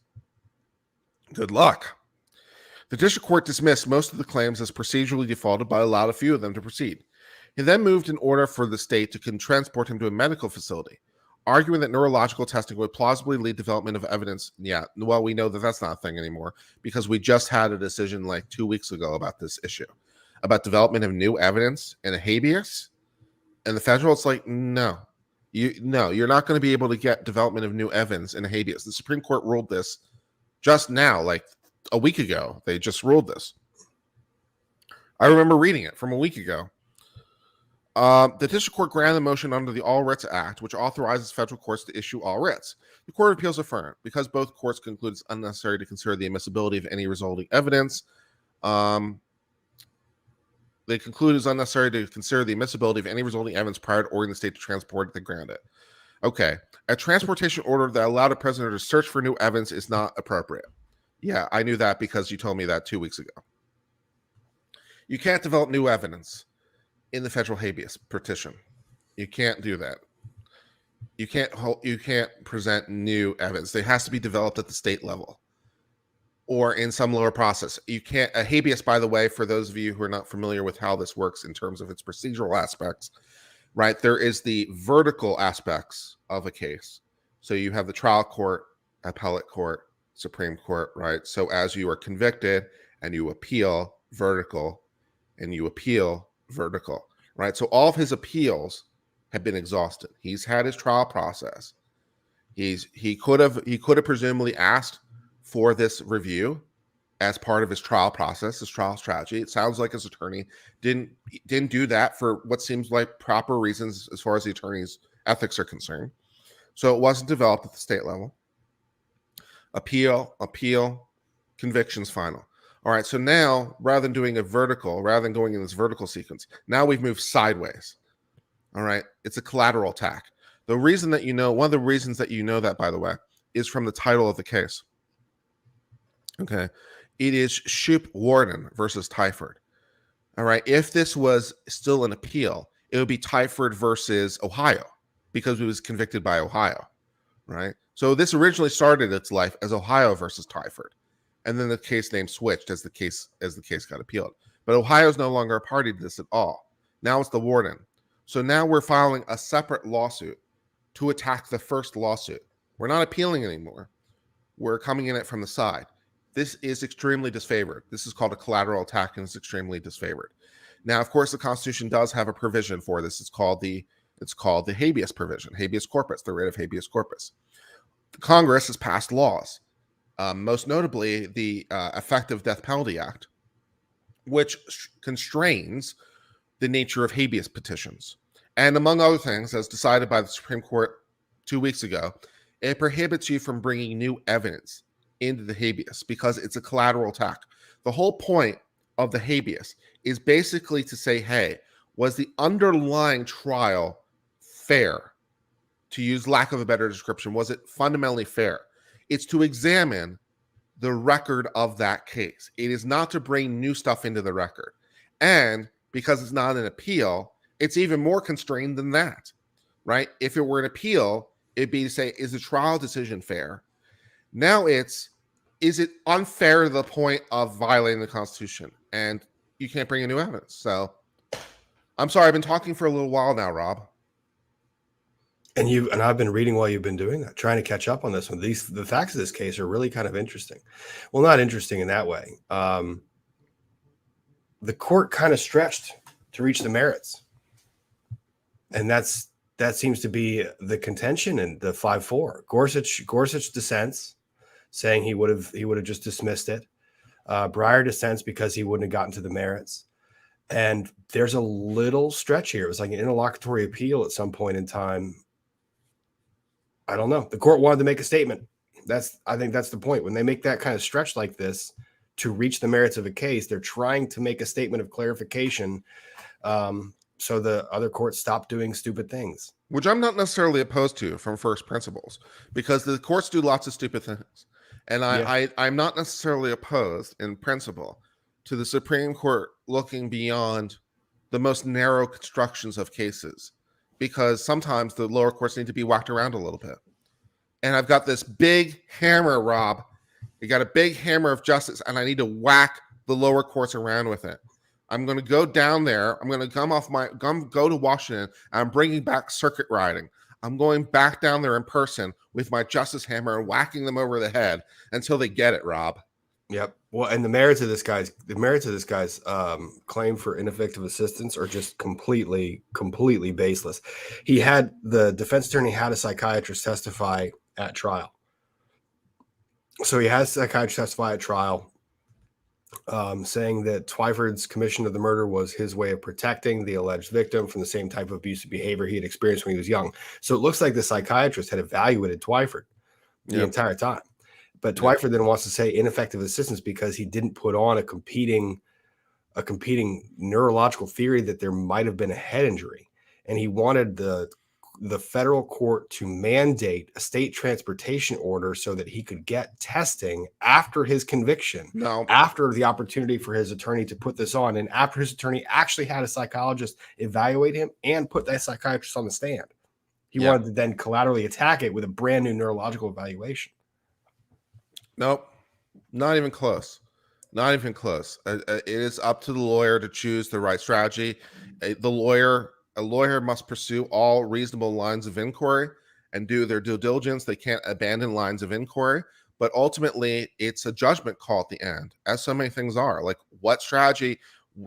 Speaker 1: Good luck. The district court dismissed most of the claims as procedurally defaulted, but allowed a few of them to proceed. He then moved in order for the state to transport him to a medical facility, arguing that neurological testing would plausibly lead development of evidence. Yeah, well, we know that that's not a thing anymore because we just had a decision like 2 weeks ago about this issue, about development of new evidence in a habeas. And the federal, it's like, no, you're not going to be able to get development of new evidence in a habeas. The Supreme Court ruled this just now, like a week ago. They just ruled this. I remember reading it from a week ago. The district court granted the motion under the All Writs Act, which authorizes federal courts to issue all writs. The Court of Appeals affirmed, because both courts conclude it's unnecessary to consider the admissibility of any resulting evidence. They conclude it's unnecessary to consider the admissibility of any resulting evidence prior to ordering the state to transport it. They grant it. Okay. A transportation order that allowed a prisoner to search for new evidence is not appropriate. Yeah, I knew that because you told me that 2 weeks ago. You can't develop new evidence in the federal habeas petition. You can't do that. You can't present new evidence. It has to be developed at the state level or in some lower process. You can't, a habeas, by the way, for those of you who are not familiar with how this works in terms of its procedural aspects, right? There is the vertical aspects of a case. So you have the trial court, appellate court, Supreme Court, right? So as you are convicted and you appeal, vertical, and you appeal, vertical, right? So all of his appeals have been exhausted. He's had his trial process. He could have presumably asked for this review as part of his trial process, his trial strategy. It sounds like his attorney didn't do that for what seems like proper reasons as far as the attorney's ethics are concerned. So it wasn't developed at the state level. Appeal, convictions final. All right, so now rather than going in this vertical sequence, now we've moved sideways. All right, it's a collateral attack. One of the reasons that you know that, by the way, is from the title of the case. Okay, it is Shoop Warden versus Twyford. All right, if this was still an appeal, it would be Twyford versus Ohio because it was convicted by Ohio, right? So this originally started its life as Ohio versus Twyford, and then the case name switched as the case got appealed. But Ohio is no longer a party to this at all. Now it's the warden. So now we're filing a separate lawsuit to attack the first lawsuit. We're not appealing anymore. We're coming in it from the side. This is extremely disfavored. This is called a collateral attack, and it's extremely disfavored. Now, of course, the Constitution does have a provision for this. It's called the habeas provision, habeas corpus, the writ of habeas corpus. The Congress has passed laws, most notably the Effective Death Penalty Act, which constrains the nature of habeas petitions. And among other things, as decided by the Supreme Court 2 weeks ago, it prohibits you from bringing new evidence into the habeas because it's a collateral attack. The whole point of the habeas is basically to say, hey, was the underlying trial fair? To use lack of a better description, was it fundamentally fair? It's to examine the record of that case. It is not to bring new stuff into the record. And because it's not an appeal, it's even more constrained than that, right? If it were an appeal, it'd be to say, is the trial decision fair? Now is it unfair to the point of violating the Constitution? And you can't bring in new evidence. So I'm sorry, I've been talking for a little while now, Rob.
Speaker 2: And I've been reading while you've been doing that, trying to catch up on this one. The facts of this case are really kind of interesting. Well, not interesting in that way. The court kind of stretched to reach the merits, and that seems to be the contention in the 5-4. Gorsuch dissents, saying he would have just dismissed it. Breyer dissents because he wouldn't have gotten to the merits. And there's a little stretch here. It was like an interlocutory appeal at some point in time. I don't know. The court wanted to make a statement. I think that's the point. When they make that kind of stretch like this to reach the merits of a case, they're trying to make a statement of clarification, so the other courts stop doing stupid things.
Speaker 1: Which I'm not necessarily opposed to from first principles, because the courts do lots of stupid things. And I'm not necessarily opposed in principle to the Supreme Court looking beyond the most narrow constructions of cases, because sometimes the lower courts need to be whacked around a little bit. And I've got this big hammer, Rob. You got a big hammer of justice, and I need to whack the lower courts around with it. I'm going to go down there. I'm going to go to Washington. And I'm bringing back circuit riding. I'm going back down there in person with my justice hammer and whacking them over the head until they get it, Rob.
Speaker 2: Yep. Well, and the merits of this guy's claim for ineffective assistance are just completely baseless. The defense attorney had a psychiatrist testify at trial. So he has a psychiatrist testify at trial, saying that Twyford's commission of the murder was his way of protecting the alleged victim from the same type of abusive behavior he had experienced when he was young. So it looks like the psychiatrist had evaluated Twyford the entire time. But Twyford then wants to say ineffective assistance because he didn't put on a competing neurological theory that there might have been a head injury. And he wanted the federal court to mandate a state transportation order so that he could get testing after his conviction, after the opportunity for his attorney to put this on, and after his attorney actually had a psychologist evaluate him and put that psychiatrist on the stand. He wanted to then collaterally attack it with a brand new neurological evaluation.
Speaker 1: Nope, not even close. Not even close. It is up to the lawyer to choose the right strategy. A lawyer must pursue all reasonable lines of inquiry and do their due diligence. They can't abandon lines of inquiry, but ultimately it's a judgment call at the end, as so many things are. Like, what strategy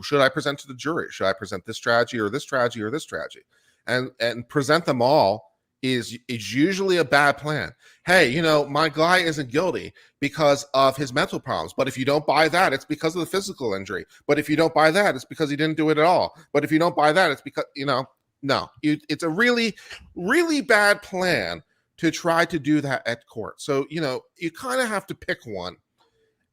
Speaker 1: should I present to the jury? Should I present this strategy or this strategy or this strategy? And present them all is usually a bad plan. Hey, my guy isn't guilty because of his mental problems. But if you don't buy that, it's because of the physical injury. But if you don't buy that, it's because he didn't do it at all. But if you don't buy that, it's because, it's a really, really bad plan to try to do that at court. So, you kind of have to pick one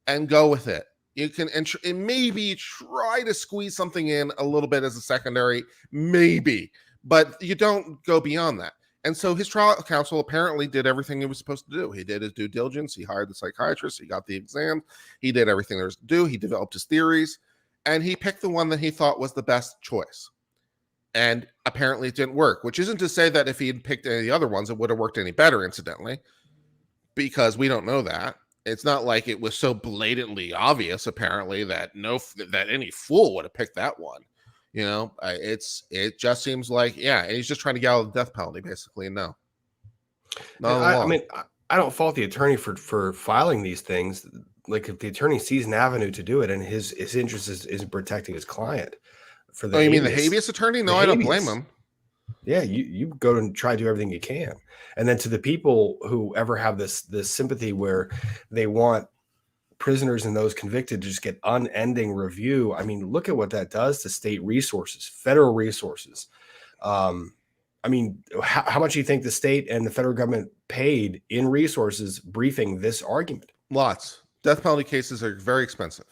Speaker 1: and go with it. You can and maybe try to squeeze something in a little bit as a secondary, maybe, but you don't go beyond that. And so his trial counsel apparently did everything he was supposed to do. He did his due diligence. He hired the psychiatrist. He got the exam. He did everything there was to do. He developed his theories, and he picked the one that he thought was the best choice. And apparently it didn't work, which isn't to say that if he had picked any of the other ones, it would have worked any better, incidentally, because we don't know that. It's not like it was so blatantly obvious, apparently, that any fool would have picked that one. It just seems like, he's just trying to get out of the death penalty, basically. No.
Speaker 2: I don't fault the attorney for filing these things. Like, if the attorney sees an avenue to do it and his interest is in protecting his client, for the
Speaker 1: Oh, you mean the
Speaker 2: habeas.
Speaker 1: habeas attorney? No,
Speaker 2: The
Speaker 1: I don't blame
Speaker 2: habeas.
Speaker 1: him.
Speaker 2: Yeah, you go and try to do everything you can. And then to the people who ever have this sympathy where they want prisoners and those convicted to just get unending review. I mean, look at what that does to state resources, federal resources. I mean, how much do you think the state and the federal government paid in resources briefing this argument?
Speaker 1: Lots. Death penalty cases are very expensive.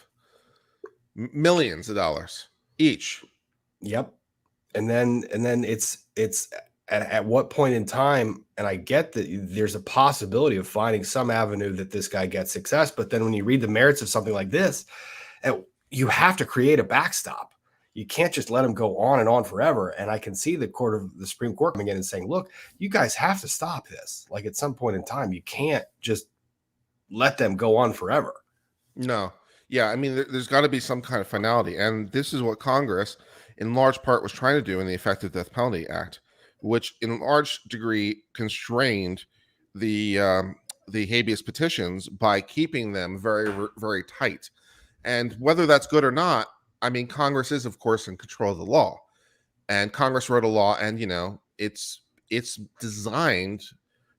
Speaker 1: Millions of dollars each.
Speaker 2: Yep. And then it's at what point in time, and I get that there's a possibility of finding some avenue that this guy gets success, but then when you read the merits of something like this, you have to create a backstop. You can't just let him go on and on forever. And I can see the Supreme Court coming in and saying, look, you guys have to stop this. Like at some point in time, you can't just let them go on forever.
Speaker 1: No. Yeah, I mean, there's got to be some kind of finality. And this is what Congress, in large part, was trying to do in the Effective Death Penalty Act, which in large degree constrained the habeas petitions by keeping them very, very tight. And whether that's good or not, I mean, Congress is, of course, in control of the law. And Congress wrote a law, and, you know, it's designed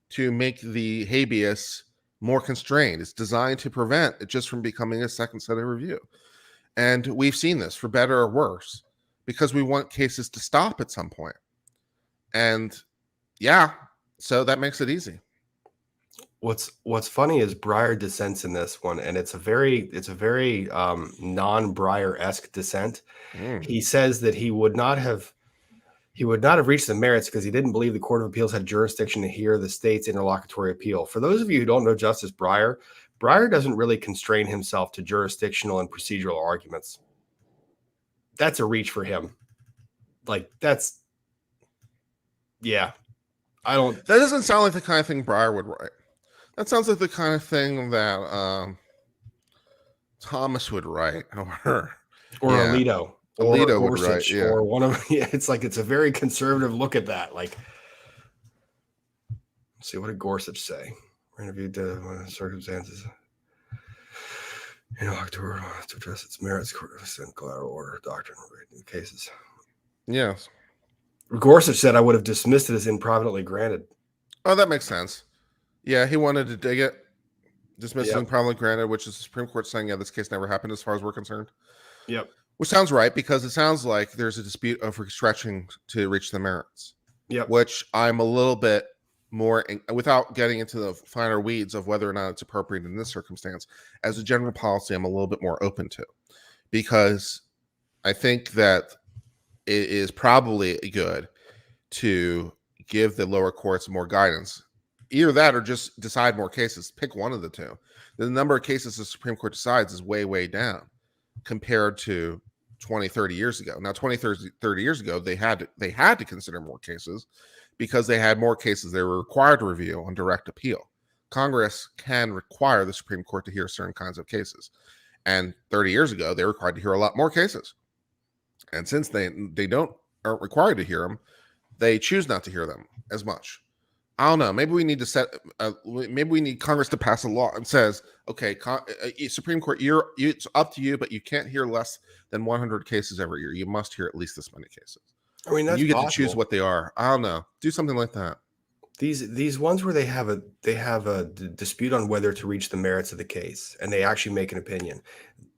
Speaker 1: to make the habeas more constrained. It's designed to prevent it just from becoming a second set of review. And we've seen this for better or worse because we want cases to stop at some point. And yeah, so that makes it easy.
Speaker 2: What's funny is Breyer dissents in this one, and it's a very non-Breyer-esque dissent. He says that he would not have reached the merits because he didn't believe the Court of Appeals had jurisdiction to hear the state's interlocutory appeal. For those of you who don't know Justice Breyer doesn't really constrain himself to jurisdictional and procedural arguments. That's a reach for him. Like yeah. That
Speaker 1: doesn't sound like the kind of thing Breyer would write. That sounds like the kind of thing that Thomas would write, or
Speaker 2: Alito.
Speaker 1: Alito
Speaker 2: or
Speaker 1: would write, yeah.
Speaker 2: Or one of it's like it's a very conservative look at that. Like, let's see, what did Gorsuch say? We're interviewed the circumstances. October to address its merits, court of sent collateral order doctrine in cases.
Speaker 1: Yes.
Speaker 2: Gorsuch said I would have dismissed it as improvidently granted.
Speaker 1: Oh, that makes sense. Yeah, he wanted to dig it, dismiss it improvidently granted, which is the Supreme Court saying, yeah, this case never happened as far as we're concerned.
Speaker 2: Yep.
Speaker 1: Which sounds right, because it sounds like there's a dispute over stretching to reach the merits.
Speaker 2: Yep.
Speaker 1: Which I'm a little bit more, without getting into the finer weeds of whether or not it's appropriate in this circumstance, as a general policy, I'm a little bit more open to. Because I think that it is probably good to give the lower courts more guidance. Either that or just decide more cases. Pick one of the two. The number of cases the Supreme Court decides is way, way down compared to 20, 30 years ago. Now, 20, 30 years ago, they had to consider more cases because they had more cases they were required to review on direct appeal. Congress can require the Supreme Court to hear certain kinds of cases. And 30 years ago, they were required to hear a lot more cases. And since they aren't required to hear them, they choose not to hear them as much. I don't know. Maybe we need to maybe we need Congress to pass a law and says, okay, Supreme Court, it's up to you, but you can't hear less than 100 cases every year. You must hear at least this many cases.
Speaker 2: I mean, that's
Speaker 1: you get
Speaker 2: possible.
Speaker 1: to choose what they are. I don't know. Do something like that.
Speaker 2: These ones where they have a dispute on whether to reach the merits of the case, and they actually make an opinion.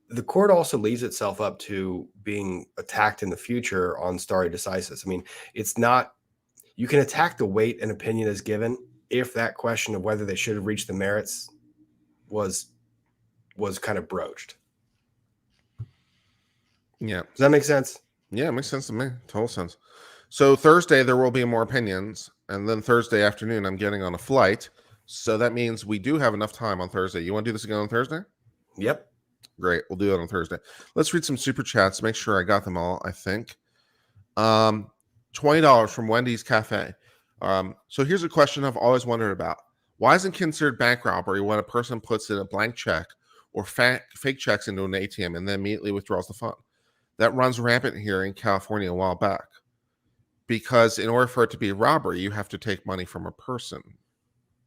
Speaker 2: The court also leaves itself up to being attacked in the future on stare decisis. I mean, it's not. You can attack the weight an opinion is given if that question of whether they should have reached the merits was kind of broached.
Speaker 1: Yeah.
Speaker 2: Does that make sense?
Speaker 1: Yeah, it makes sense to me. Total sense. So Thursday, there will be more opinions. And then Thursday afternoon, I'm getting on a flight. So that means we do have enough time on Thursday. You want to do this again on Thursday?
Speaker 2: Yep.
Speaker 1: Great. We'll do it on Thursday. Let's read some super chats. Make sure I got them all, I think. $20 from Wendy's Cafe. So here's a question I've always wondered about. Why isn't considered bank robbery when a person puts in a blank check or fake checks into an ATM and then immediately withdraws the fund? That runs rampant here in California a while back. Because in order for it to be a robbery, you have to take money from a person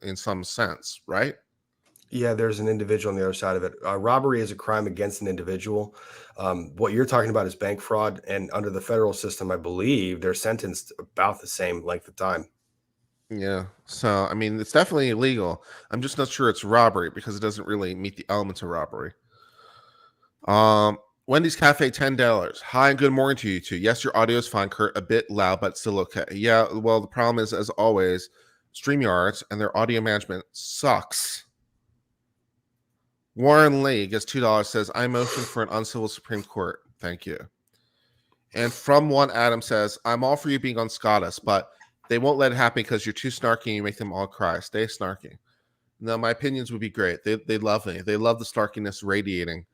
Speaker 1: in some sense, right?
Speaker 2: Yeah, there's an individual on the other side of it. Robbery is a crime against an individual. What you're talking about is bank fraud, and under the federal system, I believe they're sentenced about the same length of time.
Speaker 1: Yeah. So, I mean, it's definitely illegal. I'm just not sure it's robbery because it doesn't really meet the elements of robbery. Wendy's Cafe, $10. Hi, and good morning to you two. Yes, your audio is fine, Kurt. A bit loud, but still okay. Yeah, well, the problem is, as always, StreamYards and their audio management sucks. Warren Lee gets $2, says, I motion for an uncivil Supreme Court. Thank you. And from one Adam says, I'm all for you being on SCOTUS, but they won't let it happen because you're too snarky and you make them all cry. Stay snarky. No, my opinions would be great. They love me. They love the snarkiness radiating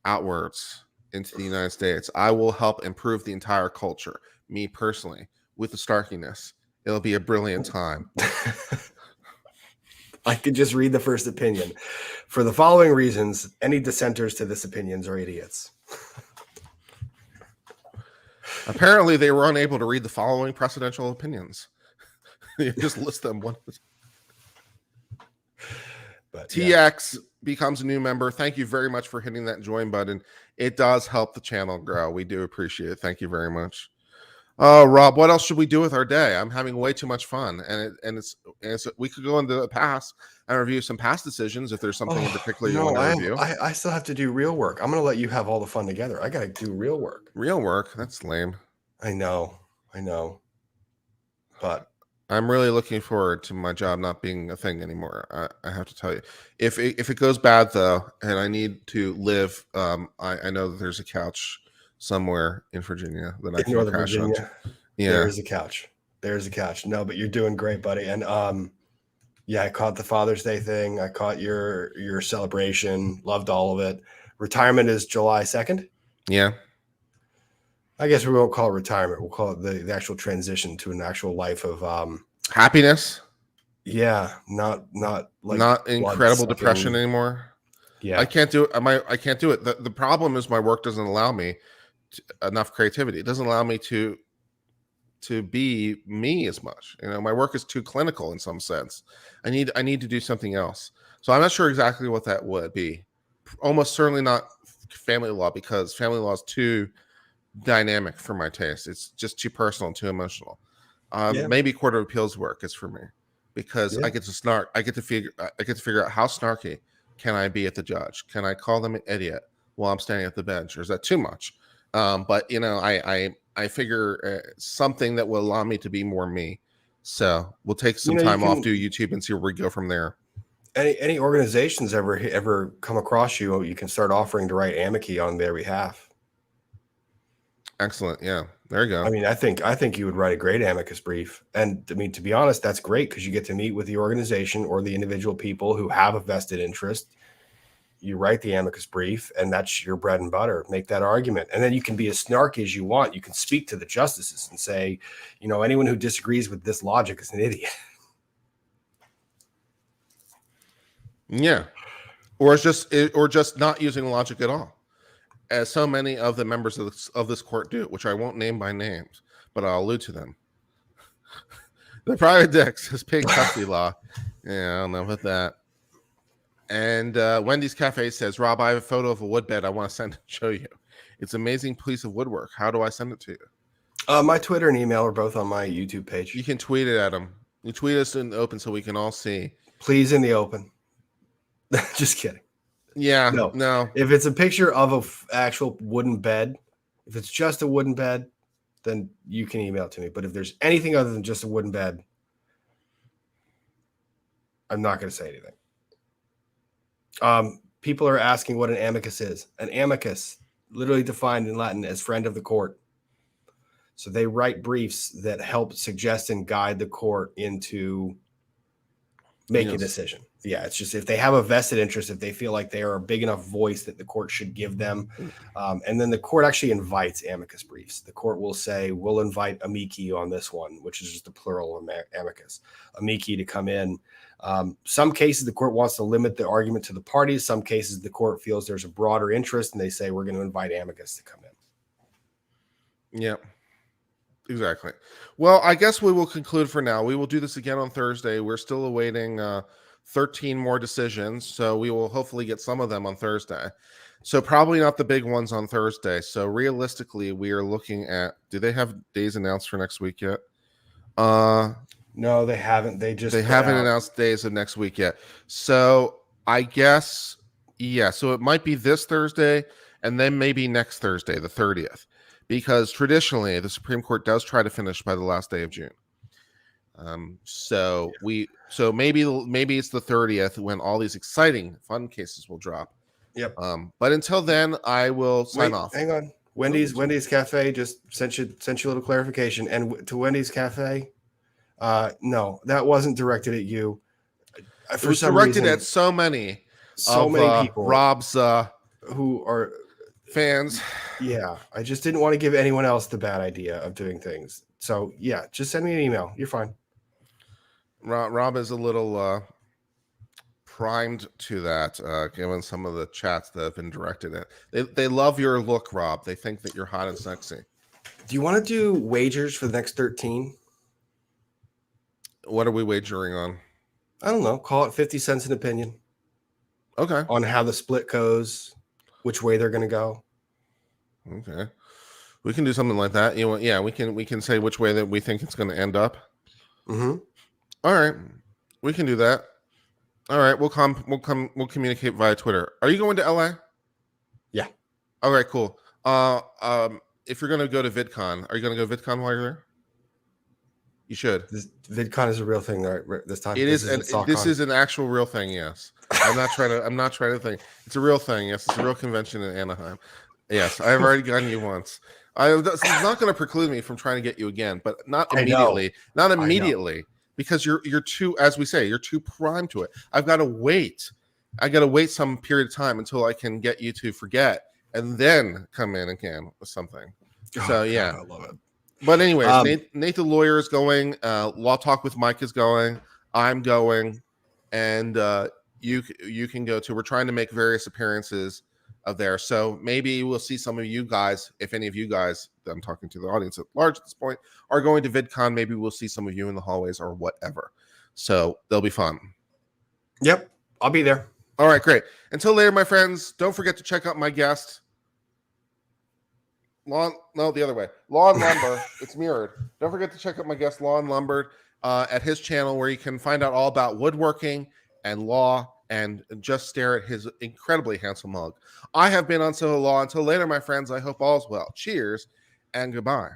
Speaker 1: outwards into the United States. I will help improve the entire culture, me personally, with the snarkiness. It'll be a brilliant time.
Speaker 2: I could just read the first opinion. For the following reasons, any dissenters to this opinions are idiots.
Speaker 1: Apparently, they were unable to read the following presidential opinions. You just list them one. But TX becomes a new member. Thank you very much for hitting that join button. It does help the channel grow. We do appreciate it. Thank you very much. Rob, what else should we do with our day? I'm having way too much fun, and it's we could go into the past and review some past decisions if there's something in particular you want to review.
Speaker 2: I still have to do real work. I'm going to let you have all the fun together. I got to do real work.
Speaker 1: Real work? That's lame.
Speaker 2: I know. But
Speaker 1: I'm really looking forward to my job not being a thing anymore. I have to tell you, if it goes bad though, and I need to live, I know that there's a couch somewhere in Virginia that I can
Speaker 2: Northern
Speaker 1: crash
Speaker 2: Virginia.
Speaker 1: Yeah,
Speaker 2: there's a couch. No, but you're doing great, buddy. And yeah, I caught the Father's Day thing. I caught your celebration. Loved all of it. Retirement is July 2nd.
Speaker 1: Yeah.
Speaker 2: I guess we won't call it retirement. We'll call it the actual transition to an actual life of
Speaker 1: happiness.
Speaker 2: Yeah, not
Speaker 1: incredible depression anymore.
Speaker 2: Yeah,
Speaker 1: I can't do it. I can't do it. The problem is my work doesn't allow me enough creativity. It doesn't allow me to be me as much. My work is too clinical in some sense. I need to do something else. So I'm not sure exactly what that would be. Almost certainly not family law, because family law is too dynamic for my taste. It's just too personal and too emotional. Maybe Court of Appeals work is for me, because I get to snark. I get to figure out how snarky can I be at the judge. Can I call them an idiot while I'm standing at the bench, or is that too much? But I figure something that will allow me to be more me. So we'll take some time off, do YouTube, and see where we go from there.
Speaker 2: Any organizations ever come across you, you can start offering to write amici on their behalf.
Speaker 1: Excellent. Yeah, there you go.
Speaker 2: I mean, I think you would write a great amicus brief. And I mean, to be honest, that's great, because you get to meet with the organization or the individual people who have a vested interest. You write the amicus brief, and that's your bread and butter. Make that argument. And then you can be as snarky as you want. You can speak to the justices and say, anyone who disagrees with this logic is an idiot.
Speaker 1: Yeah. Or just not using logic at all, as so many of the members of this court do, which I won't name by names, but I'll allude to them. The private dicks is pig custody law. Yeah, I don't know about that. And Wendy's Cafe says, Rob, I have a photo of a woodbed I want to send and show you. It's an amazing piece of woodwork. How do I send it to you?
Speaker 2: My Twitter and email are both on my YouTube page.
Speaker 1: You can tweet it at them. You tweet us in the open so we can all see.
Speaker 2: Please, in the open. Just kidding.
Speaker 1: Yeah, no.
Speaker 2: If it's a picture of an actual wooden bed, if it's just a wooden bed, then you can email it to me. But if there's anything other than just a wooden bed, I'm not going to say anything. People are asking what an amicus is. An amicus, literally defined in Latin as friend of the court. So they write briefs that help suggest and guide the court into making a decision. Yeah, it's just if they have a vested interest, if they feel like they are a big enough voice that the court should give them. And then the court actually invites amicus briefs. The court will say, we'll invite amici on this one, which is just the plural of amicus, amici, to come in. Some cases the court wants to limit the argument to the parties. Some cases the court feels there's a broader interest, and they say, we're going to invite amicus to come in.
Speaker 1: Yeah, exactly. Well, I guess we will conclude for now. We will do this again on Thursday. We're still awaiting 13 more decisions. So we will hopefully get some of them on Thursday. So probably not the big ones on Thursday. So realistically, we are looking at, do they have days announced for next week yet?
Speaker 2: No, they haven't. They
Speaker 1: haven't announced days of next week yet. So I guess, yeah. So it might be this Thursday and then maybe next Thursday, the 30th, because traditionally the Supreme Court does try to finish by the last day of June. So maybe it's the 30th when all these exciting fun cases will drop.
Speaker 2: Yep.
Speaker 1: But until then, I will sign off.
Speaker 2: Hang on. Wendy's Cafe just sent you a little clarification. And to Wendy's Cafe, no, that wasn't directed at you.
Speaker 1: It was directed at so many people, Rob's
Speaker 2: who are
Speaker 1: fans.
Speaker 2: Yeah, I just didn't want to give anyone else the bad idea of doing things. So yeah, just send me an email. You're fine.
Speaker 1: Rob is a little primed to that, given some of the chats that have been directed at. They love your look, Rob. They think that you're hot and sexy.
Speaker 2: Do you want to do wagers for the next 13?
Speaker 1: What are we wagering on?
Speaker 2: I don't know. Call it 50 cents an opinion.
Speaker 1: Okay.
Speaker 2: On how the split goes, which way they're going to go.
Speaker 1: Okay. We can do something like that. We can say which way that we think it's going to end up.
Speaker 2: Mm-hmm.
Speaker 1: All right. We can do that. All right. We'll communicate via Twitter. Are you going to LA?
Speaker 2: Yeah.
Speaker 1: All right, cool. If you're going to go to VidCon, are you going to go VidCon while you're there? You should.
Speaker 2: VidCon is a real thing, right? This time.
Speaker 1: It is. This is an actual real thing. Yes. I'm not trying to think. It's a real thing. Yes. It's a real convention in Anaheim. Yes. I've already gotten you once. It's not going to preclude me from trying to get you again, but not immediately. Not immediately, because you're too, as we say, you're too primed to it. I've got to wait. I got to wait some period of time until I can get you to forget and then come in again with something. So yeah,
Speaker 2: I love it.
Speaker 1: But anyways, Nate the lawyer is going. Law Talk with Mike is going. I'm going, and you can go too. We're trying to make various appearances of there, so maybe we'll see some of you guys. If any of you guys, I'm talking to the audience at large at this point, are going to VidCon, maybe we'll see some of you in the hallways or whatever. So they'll be fun.
Speaker 2: Yep, I'll be there.
Speaker 1: All right, great. Until later, my friends. Don't forget to check out my guest. The other way. Law and Lumber. It's mirrored. Don't forget to check out my guest, Law and Lumber, at his channel, where you can find out all about woodworking and law and just stare at his incredibly handsome mug. I have been Uncivil Law. Until later, my friends, I hope all's well. Cheers and goodbye.